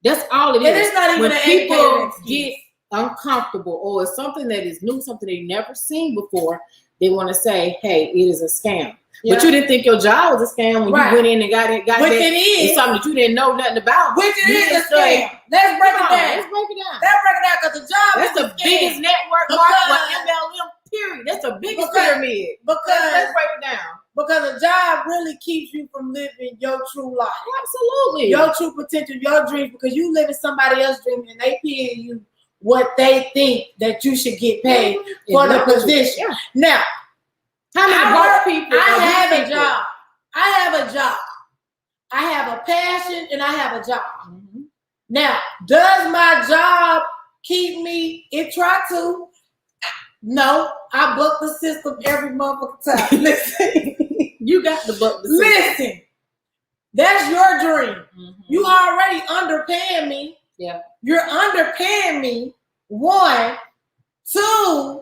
That's all it is. And it's not even when an people get uncomfortable or it's something that is new, something they've never seen before, they want to say, hey, it is a scam. Yeah. But you didn't think your job was a scam when you went in and got it. Which it is. It's something that you didn't know nothing about. Which it is a scam. Let's break it down. Let's break it down. Because the job that's the biggest network market, MLM, period. That's the biggest pyramid. Let's break it down. Because a job really keeps you from living your true life. Absolutely. Your true potential, your dreams, because you living somebody else's dream and they paying you what they think that you should get paid for the position. Yeah. Now, how many people? I have a job. I have a job. I have a passion and I have a job. Mm-hmm. Now, does my job keep me? It try to. No, I book the system every motherfucking time. Listen, you got to book the system. Listen, that's your dream. Mm-hmm. You already underpaying me. Yeah. You're underpaying me. 1, 2.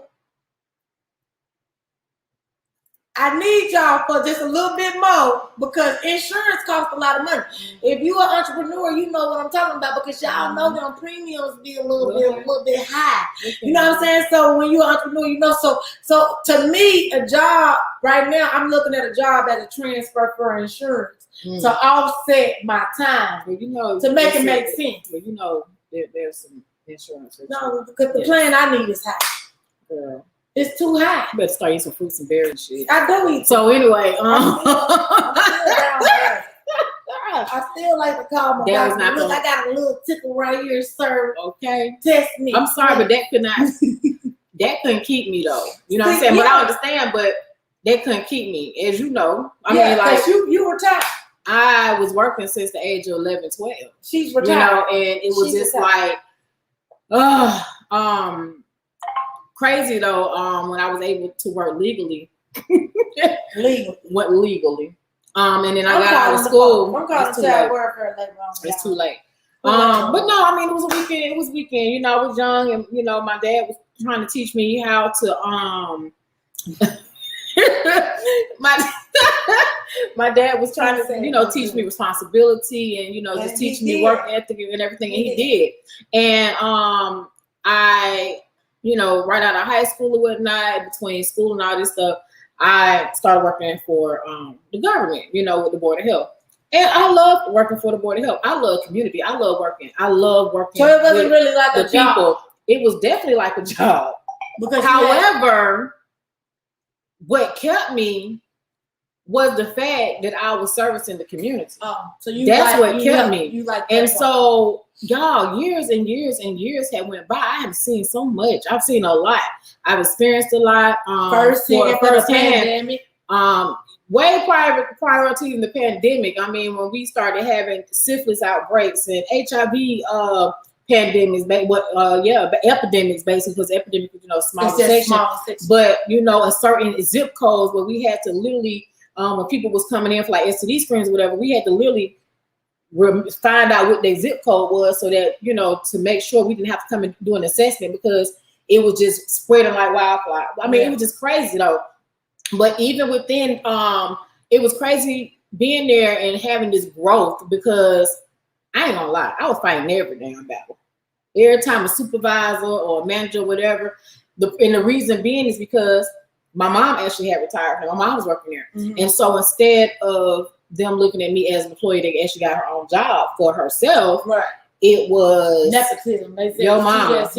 I need y'all for just a little bit more because insurance costs a lot of money. If you're an entrepreneur, you know what I'm talking about because y'all know them premiums be a little bit high. You know what I'm saying? So when you're an entrepreneur, you know. So to me, a job right now, I'm looking at a job as a transfer for insurance to offset my time. Well, you know, to make it make sense. Well, you know, there's some insurance. No, because the plan I need is high. Girl. It's too high. You better start eating some fruits and berries and shit. I do eat. So anyway, I still like to call my doctor. Look, I got a little tickle right here, sir. Okay. Test me. I'm sorry, but that could not. That couldn't keep me though. You know what I'm saying? But I understand, but that couldn't keep me, as you know. I mean, like you were retired. I was working since the age of 11, 12. She's retired. You know, and it was just retired. Like, crazy though, when I was able to work legally. Went legally. And then I got out of school. I'm calling child welfare later on. It's too late. But no, I mean it was a weekend. It was a weekend. You know, I was young and you know, my dad was trying to teach me how to my dad was trying to, you know, teach me responsibility and, you know, just teach me work ethic and everything. And he did. And I, you know, right out of high school or whatnot, between school and all this stuff, I started working for the government, you know, with the Board of Health. And I love working for the Board of Health. I love community. I love working. So it wasn't really like a job. People. It was definitely like a job. Because however, what kept me was the fact that I was servicing the community. Oh, so that's what kept me. You like and so, y'all, years and years and years have went by. I have seen so much. I've seen a lot. I've experienced a lot. Firsthand. Way prior to even the pandemic. I mean, when we started having syphilis outbreaks and HIV pandemics, epidemics basically, because epidemic, you know, small section. But you know, in certain zip codes where we had to literally, when people was coming in for like STD screens or whatever, we had to literally find out what their zip code was so that, you know, to make sure we didn't have to come and do an assessment because it was just spreading like wildfire. I mean, it was just crazy though. But even within, it was crazy being there and having this growth because I ain't gonna lie, I was fighting every damn battle. Every time a supervisor or a manager or whatever, and the reason being is because my mom actually had retired. My mom was working there. Mm-hmm. And so instead of them looking at me as an employee that actually got her own job for herself, right. It was nepotism. Your mama.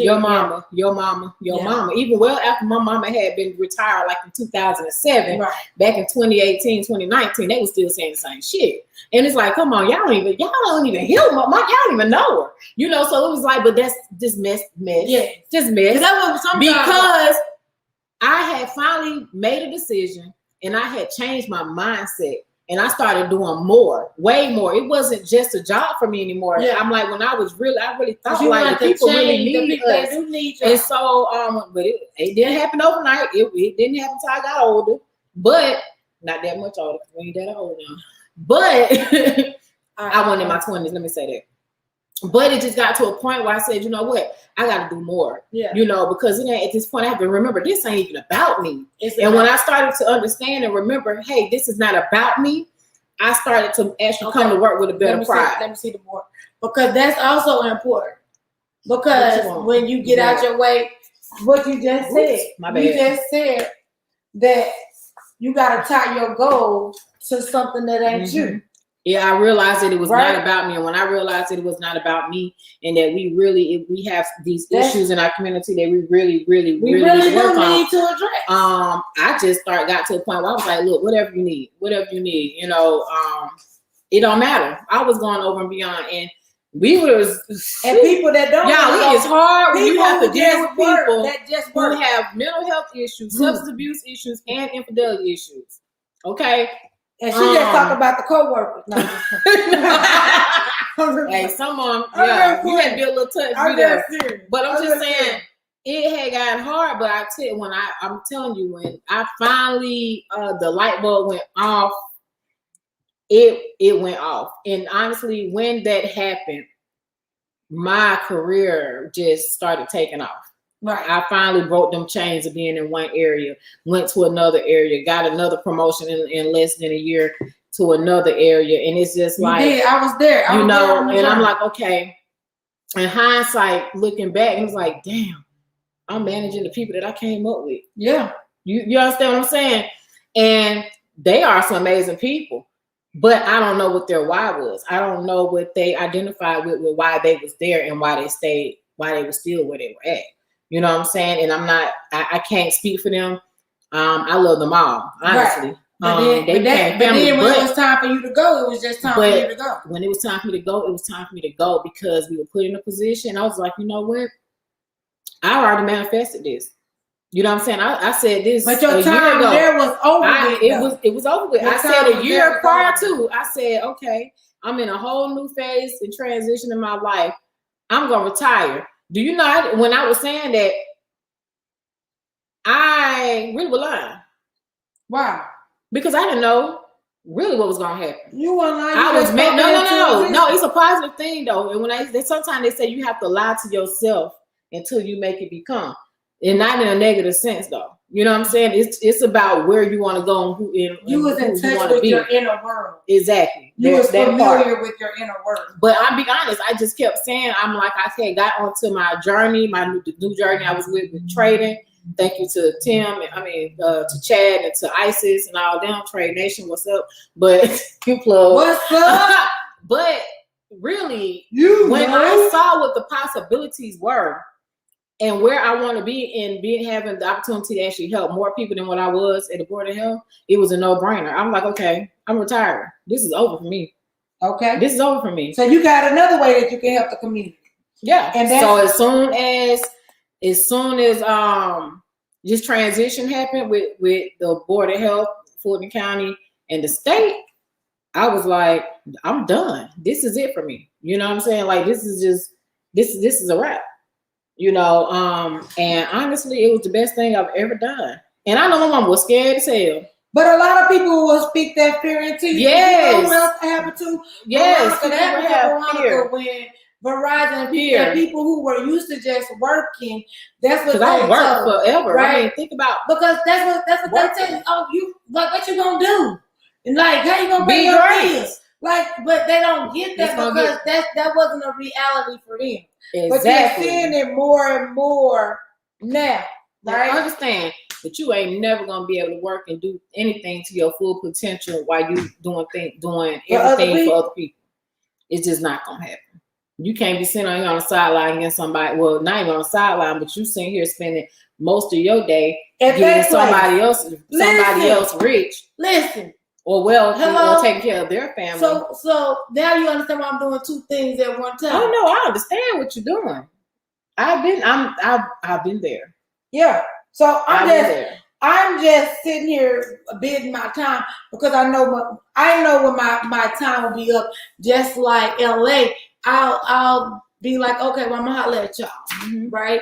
Even well after my mama had been retired like in 2007, right. Back in 2018, 2019, they was still saying the same shit. And it's like, come on, y'all don't even hear y'all don't even know her. You know, so it was like, but that's just mess. Yeah. Just mess. Because I had finally made a decision and I had changed my mindset. And I started doing more, way more. It wasn't just a job for me anymore. Yeah. I'm like, I really thought like the people really need us. They do need you. And so, but it didn't happen overnight. It didn't happen until I got older, but not that much older because we ain't that old now. But I wasn't in my 20s. Let me say that. But it just got to a point where I said, you know what? I got to do more. Yeah. You know, because at this point I have to remember this ain't even about me. When I started to understand and remember, hey, this is not about me. I started to actually come to work with a better pride. Let me see the board. Because that's also important. Because when you get out your way, what you just said, you just said that you got to tie your goal to something that ain't you. Yeah, I realized that it was not about me. And when I realized that it was not about me and that we have these issues in our community that we really work on, need to address. I just got to a point where I was like, look, whatever you need, you know, it don't matter. I was going over and beyond, and we was and people that don't. Yeah, it's hard when you have to deal with people that just who have mental health issues, substance abuse issues, and infidelity issues. Okay. And she just talked about the co-workers. No. Hey, some of them, yeah, you had to be a little touch. But I'm just saying, it had gotten hard. But I tell you, I'm telling you, when I finally, the light bulb went off, it went off. And honestly, when that happened, my career just started taking off. Right. I finally broke them chains of being in one area, went to another area, got another promotion in less than a year to another area. And it's just like, I was there. I'm like, okay. In hindsight, looking back, it was like, damn, I'm managing the people that I came up with. Yeah. You understand what I'm saying? And they are some amazing people. But I don't know what their why was. I don't know what they identified with why they was there and why they were still where they were at. You know what I'm saying? And I can't speak for them. I love them all, honestly. Right. But then when it was time for you to go, it was just time for you to go. When it was time for me to go, it was time for me to go because we were put in a position. I was like, you know what? I already manifested this. You know what I'm saying? I said this. But your time there was over with. It was over with. I said a year prior to. I said, okay, I'm in a whole new phase and transition in my life. I'm gonna retire. Do you know when I was saying that, I really was lying. Why? Because I didn't know really what was gonna happen. You were lying. No. It's a positive thing though. And when sometimes they say you have to lie to yourself until you make it become, and not in a negative sense though. You know what I'm saying? It's about where you want to go and you was in touch with your inner world. Exactly. You was familiar with your inner world. But I'll be honest, I just kept saying, I'm like, I said, got onto my journey, the new journey I was with trading. Thank you to Tim, to Chad and to Isis and all them. Trade Nation, what's up? But you plug. What's up? But really, I saw what the possibilities were and where I want to be and having the opportunity to actually help more people than what I was at the Board of Health, it was a no-brainer. I'm like, okay, I'm retired. This is over for me. Okay. This is over for me. So you got another way that you can help the community. Yeah. And so as soon as this transition happened with the Board of Health, Fulton County, and the state, I was like, I'm done. This is it for me. You know what I'm saying? Like this is a wrap. You know, and honestly, it was the best thing I've ever done. And I know my mom was scared as hell. But a lot of people will speak that fear into you. Yes. You know what else happened to? Yes. When Verizon and people who were used to just working, that's what they I worked forever. Right? I mean, think about because that's what they tell you. Oh, you like what you gonna do? And like how you gonna pay your bills? Like, but they don't get that because that wasn't a reality for them. Exactly. But you're seeing it more and more now. Right? I understand, but you ain't never gonna be able to work and do anything to your full potential while you doing everything for other people. It's just not gonna happen. You can't be sitting on the sideline against somebody. Well, not even on the sideline, but you sitting here spending most of your day getting somebody else rich. Listen. Or or taking care of their family. So now you understand why I'm doing two things at one time. Oh no, I understand what you're doing. I've been there. Yeah. So I'm just sitting here bidding my time because I know when my time will be up. Just like LA, I'll be like, okay, well I'm gonna holler at y'all, right?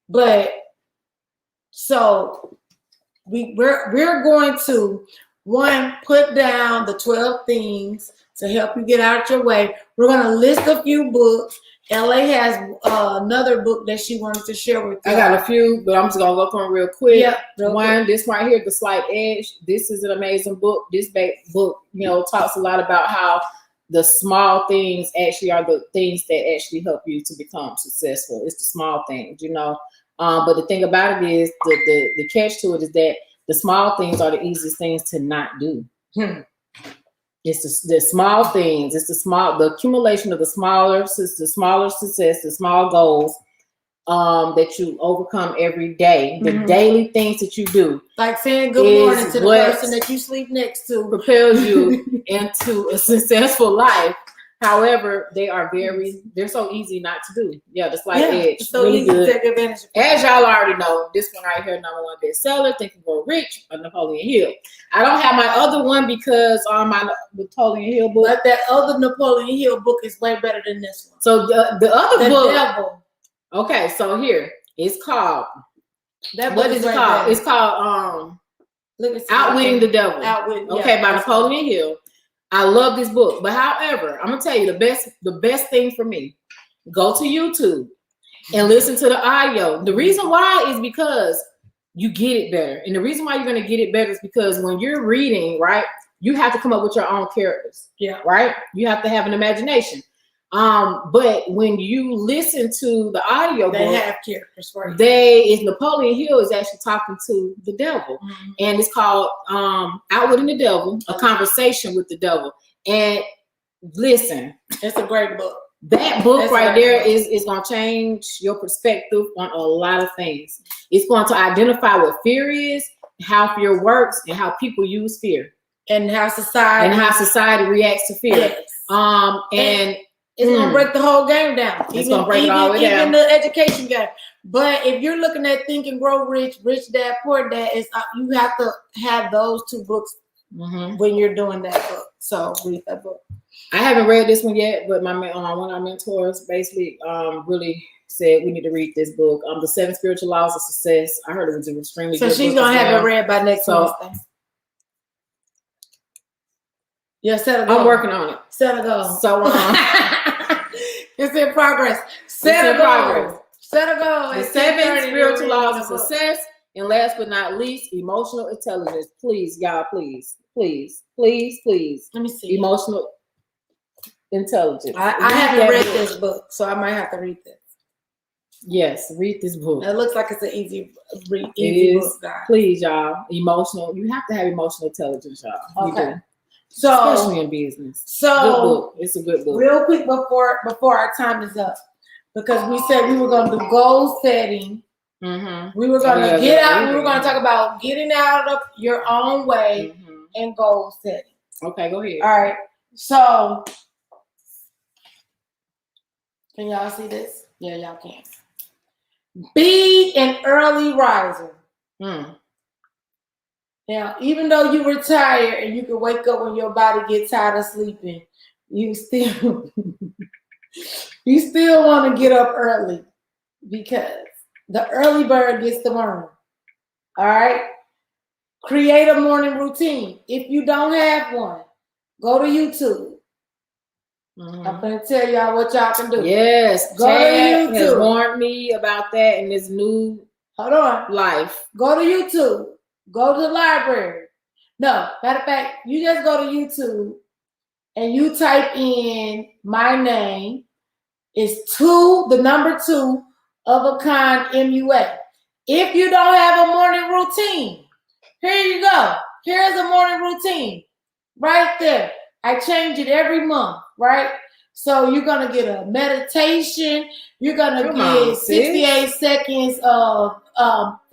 But so we're going to put down the 12 things to help you get out your way. We're going to list a few books LA has another book that she wanted to share with you. I got a few, but I'm just gonna look on real quick. Yeah, This right here, The Slight Edge. This is an amazing book. This book, talks a lot about how the small things actually are the things that actually help you to become successful. It's the small things, But the thing about it is the catch to it is that the small things are the easiest things to not do. It's the small things. It's the accumulation of the smaller success, the small goals that you overcome every day. The daily things that you do, like saying good morning to the person that you sleep next to, propels you into a successful life. However, they're so easy not to do. Yeah, the Slight Edge, so really easy good. to take advantage of. As y'all already know, this one right here, #1 bestseller, Think and Grow Rich by Napoleon Hill. I don't have my other one because on my Napoleon Hill book. But that other Napoleon Hill book is way better than this one. So the other the book. Devil. Okay, so here it's called. What is it called? Better. It's called Outwitting the Devil. Okay, by Napoleon Hill. I love this book, but however, I'm gonna tell you the best thing for me. Go to YouTube and listen to the audio. The reason why is because you get it better, and the reason why you're gonna get it better is because when you're reading, right, you have to come up with your own characters. Yeah. Right. You have to have an imagination. But when you listen to the audio they book, have characters for you. Napoleon Hill is actually talking to the devil, and it's called Outwitting the Devil, a conversation with the devil. And listen, it's a great book. That book is going to change your perspective on a lot of things. It's going to identify what fear is, how fear works, and how people use fear, and how society reacts to fear. Yes. And it's gonna break the whole game down. It's gonna break it all the way down. Even the education game. But if you're looking at Think and Grow Rich, Rich Dad Poor Dad, you have to have those two books when you're doing that book. So read that book. I haven't read this one yet, but one of our mentors basically really said we need to read this book. The 7 Spiritual Laws of Success. I heard it was an extremely good book. So she's gonna have it read by next Wednesday. Yeah, set a goal. I'm working on it. Set a goal. So it's in progress. Set a goal. Set a goal. The 7 Spiritual Laws of Success. And last but not least, emotional intelligence. Please, y'all, please. Let me see. Emotional intelligence. I haven't read this book, so I might have to read this. Yes, read this book. It looks like it's an easy book, guys. Please, y'all. You have to have emotional intelligence, y'all. Okay. You do. So, especially in business. So good book. It's a good book. Real quick before our time is up, because we said we were going to do goal setting. We were going to get out. We were going to talk about getting out of your own way and goal setting. Okay, go ahead. All right. So can y'all see this? Yeah, y'all can. Be an early riser. Now, even though you retire and you can wake up when your body gets tired of sleeping, you still want to get up early, because the early bird gets the worm. All right? Create a morning routine. If you don't have one, go to YouTube. I'm going to tell y'all what y'all can do. Yes. Go Chad to YouTube. Has warned me about that in this new life. Go to YouTube. Go to the library. No, matter of fact, you just go to YouTube and you type in my name. It's 2, the number 2, of a kind, MUA. If you don't have a morning routine, here you go. Here's a morning routine right there. I change it every month, right? So you're going to get a meditation. You're going to get 68 seconds of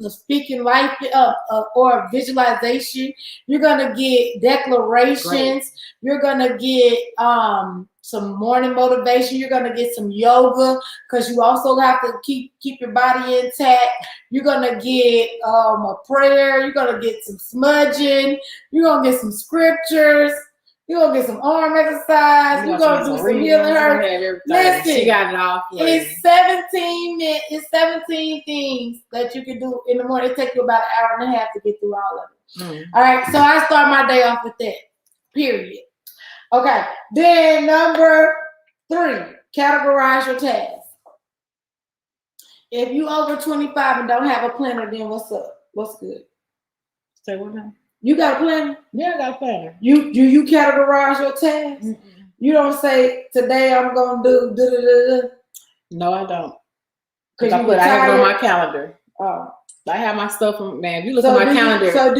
speaking life or visualization. You're going to get declarations. Great. You're going to get some morning motivation. You're going to get some yoga, because you also have to keep your body intact. You're going to get a prayer. You're going to get some smudging. You're going to get some scriptures. You're going to get some arm exercise. You're going to do some healing herbs. Listen, she got it all. It's 17 minutes. It's 17 things that you can do in the morning. It takes you about an hour and a half to get through all of it. All right. So I start my day off with that. Period. Okay. Then number 3, categorize your tasks. If you over 25 and don't have a planner, then what's up? What's good? Say what now? You got a planner? Yeah, I got a planner. You categorize your tasks? Mm-mm. You don't say today I'm gonna do da. No, I don't. Because I have it on my calendar. Oh. I have my stuff from, man. If you look at my calendar. So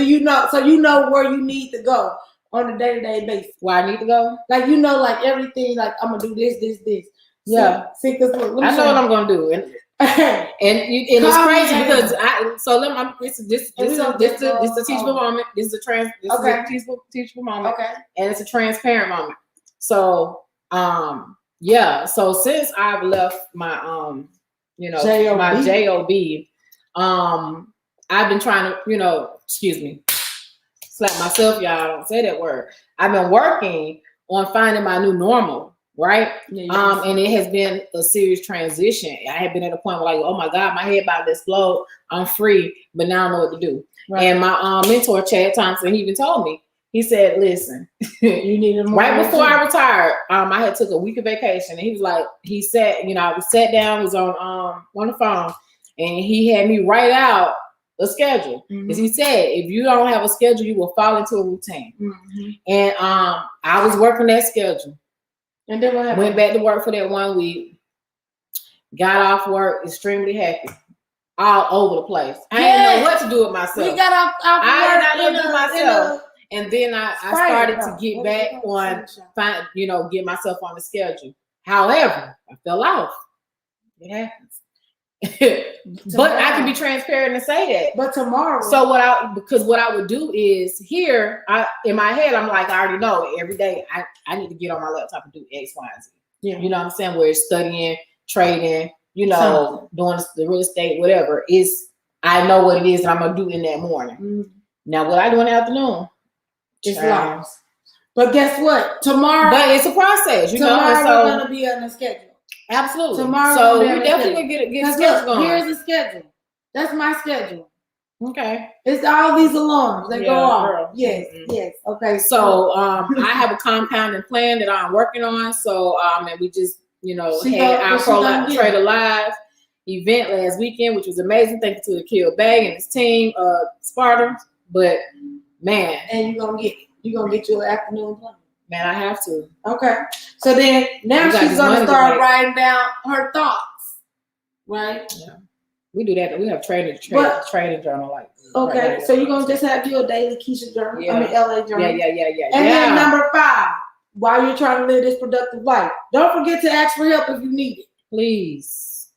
you know where you need to go on a day-to-day basis. Where I need to go? Like you know, like everything, like I'm gonna do this. Yeah. See, I know what I'm gonna do. And it's crazy because this is a teachable moment. This is a teachable moment. Okay. And it's a transparent moment. So so since I've left my J-O-B. my JOB, I've been trying to, slap myself, y'all, don't say that word. I've been working on finding my new normal, right? Yeah, and it has been a serious transition. I have been at a point where like, oh my God, my head about to explode. I'm free, but now I know what to do. Right. And my mentor, Chad Thompson, he even told me, he said, listen, you need a right before I retired, I had took a week of vacation, and he was like, I was sat down, was on the phone, and he had me write out a schedule. Because he said, if you don't have a schedule, you will fall into a routine. Mm-hmm. And I was working that schedule. And then what happened? Went back to work for that 1 week, got off work, extremely happy. All over the place. I didn't know what to do with myself. We got off I did not know to do myself. And then I started to get back on, get myself on the schedule. However, I fell off. It happens. But I can be transparent and say that. But tomorrow. So what I would do is here, in my head, I'm like, I already know every day I need to get on my laptop and do X, Y, and Z. Yeah. You know what I'm saying? Where it's studying, trading, doing the real estate, whatever. I know what it is that I'm gonna do in that morning. Mm-hmm. Now what I do in the afternoon, it's lost. But guess what? Tomorrow. But it's a process, tomorrow we're gonna be on the schedule. Absolutely. Tomorrow. So we definitely get schedule going. Here's the schedule. That's my schedule. Okay. It's all these alarms that go off. Girl. Yes. Mm-hmm. Yes. Okay. So I have a compounding plan that I'm working on. So and we just had our Pro Trader Live event last weekend, which was amazing. Thank you to Akil Bay and his team, Sparta. But man, and you're gonna get your afternoon plan. Man, I have to. Okay. So then now she's gonna start writing down her thoughts, right? Yeah. We do that. We have trading journal like. Okay. Right, so you're gonna just have your daily Keisha journal. Yeah. LA journal. Yeah. And then number 5, while you're trying to live this productive life, don't forget to ask for help if you need it. Please.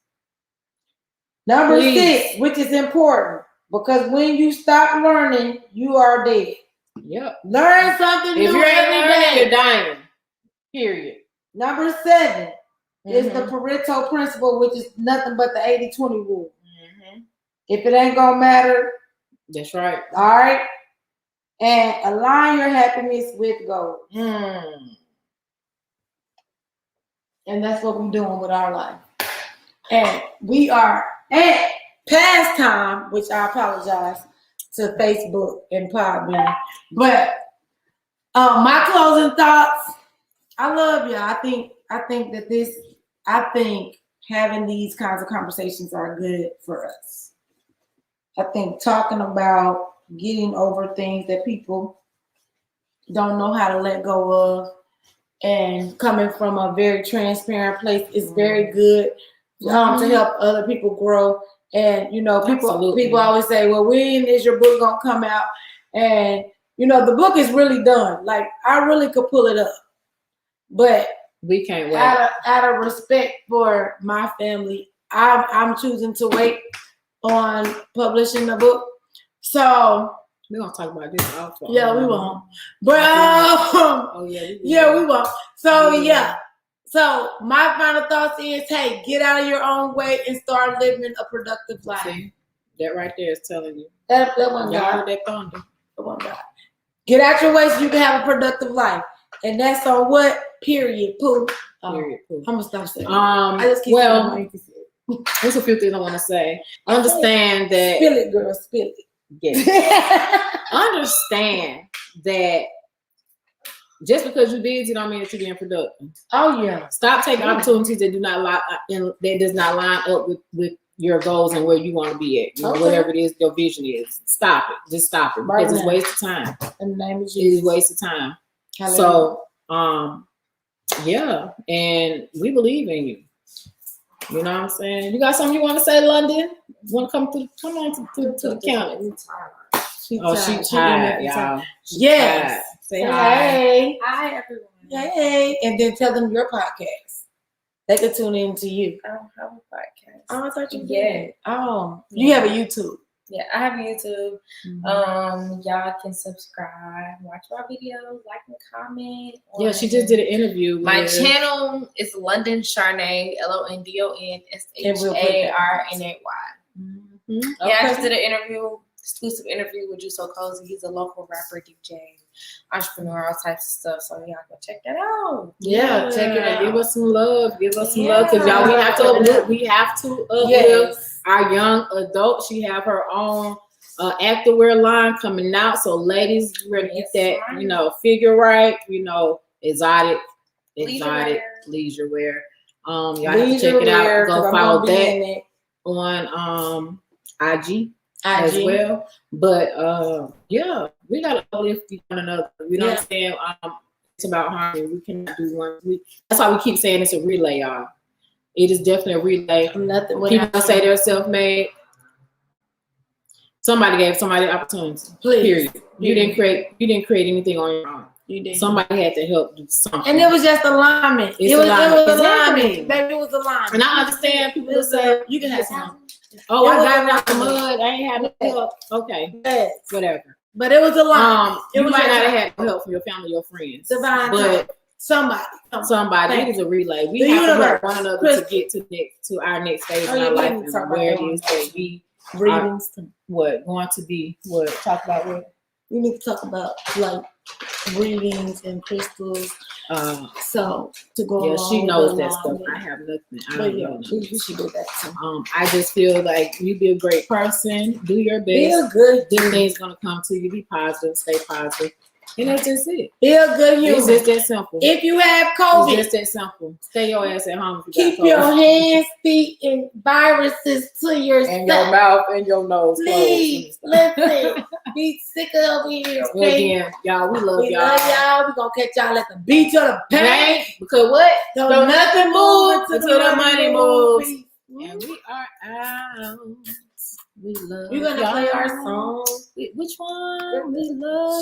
Number 6, which is important, because when you stop learning, you are dead. Yep. Learn something new every day. You're dying. Period. Number 7 is the Pareto principle, which is nothing but the 80-20 rule. Mm-hmm. If it ain't gonna matter, that's right. All right. And align your happiness with goals. And that's what we're doing with our life. And we are at past time, which I apologize to Facebook and Podbean. But my closing thoughts, I love you. I think having these kinds of conversations are good for us. I think talking about getting over things that people don't know how to let go of and coming from a very transparent place is very good to help other people grow. And people always say, well, when is your book gonna come out? And the book is really done. Like I really could pull it up, but we can't wait. Out of respect for my family, I'm choosing to wait on publishing the book. So we're gonna talk about this also. Yeah, we won't. But we won't. So So my final thoughts is, hey, get out of your own way and start living a productive life. See, that right there is telling you. That one God. That thunder. That one God. Get out your way so you can have a productive life. And that's on what? Period. Pooh. Period. Pooh. I'm gonna stop saying. I just keep saying there's a few things I want to say. Understand that. Spill it, girl. Spill it. Yes. Understand that Just because you're busy don't mean that you're being productive. Oh yeah. Stop taking opportunities that do not line that does not line up with your goals and where you want to be at. You know, whatever it is your vision is. Stop it. Just stop it because it's a waste of time. In the name of Jesus. It is a waste of time. Hallelujah. So yeah, and we believe in you. You know what I'm saying? You got something you want to say, London? Want to come on to the counter? She's tired, y'all. Yes. Say hi. Hi, everyone. Hey. And then tell them your podcast. They can tune in to you. I don't have a podcast. Oh, I thought you did. Yeah. Oh, you have a YouTube. Yeah, I have YouTube. Mm-hmm. Y'all can subscribe, watch my videos, like and comment. Yeah, she just did an interview. My channel is London Charnay, LONDONSHARNAY. Mm-hmm. Yeah, I just did an exclusive interview with You So Cozy. He's a local rapper, DJ, entrepreneur, all types of stuff. So y'all go check that out. Yeah, check it out. Give us some love. Give us some love, because y'all, we have to uplift our young adults. She have her own activewear line coming out. So ladies, you ready to get that, figure right, exotic leisure wear. Y'all have to check it out. Go follow that on IG as well. But yeah, we gotta uplift one another. You know what I'm saying? It's about harmony. We cannot do one. That's why we keep saying it's a relay, y'all. It is definitely a relay. People say they're self-made. Somebody gave somebody the opportunity. Period. You didn't create anything on your own. You did. Somebody had to help do something. And it was just alignment. It was alignment. Baby, it was alignment. And I understand people who say you can have some. Oh, I got it out the mud. I ain't had no help. Okay. Yes. Whatever. But it was alignment. You might not have had help from your family, your friends. Divine, but somebody. It is a relay. We have to help one another to get to our next phase in our life, and where it is that we are going to be. Talk about what? We need to talk about like readings and crystals. So to go. Yeah, she knows that stuff. I have nothing. I don't know. She did that too. I just feel like you be a great person. Do your best. Be a good. Good things gonna come to you. Be positive. Stay positive. And that's just it. Be a good human. It's just that simple. If you have COVID, it's just that simple. Stay your ass at home. Keep your hands, feet, and viruses to yourself. And your mouth and your nose. Please, listen. Be sick over here, okay? Well, again, y'all, we love y'all. We love y'all. We gonna catch y'all at the beach or the bank. Because what? Don't nothing move until the money moves. And we are out. We love We're gonna play our song. Which one? We love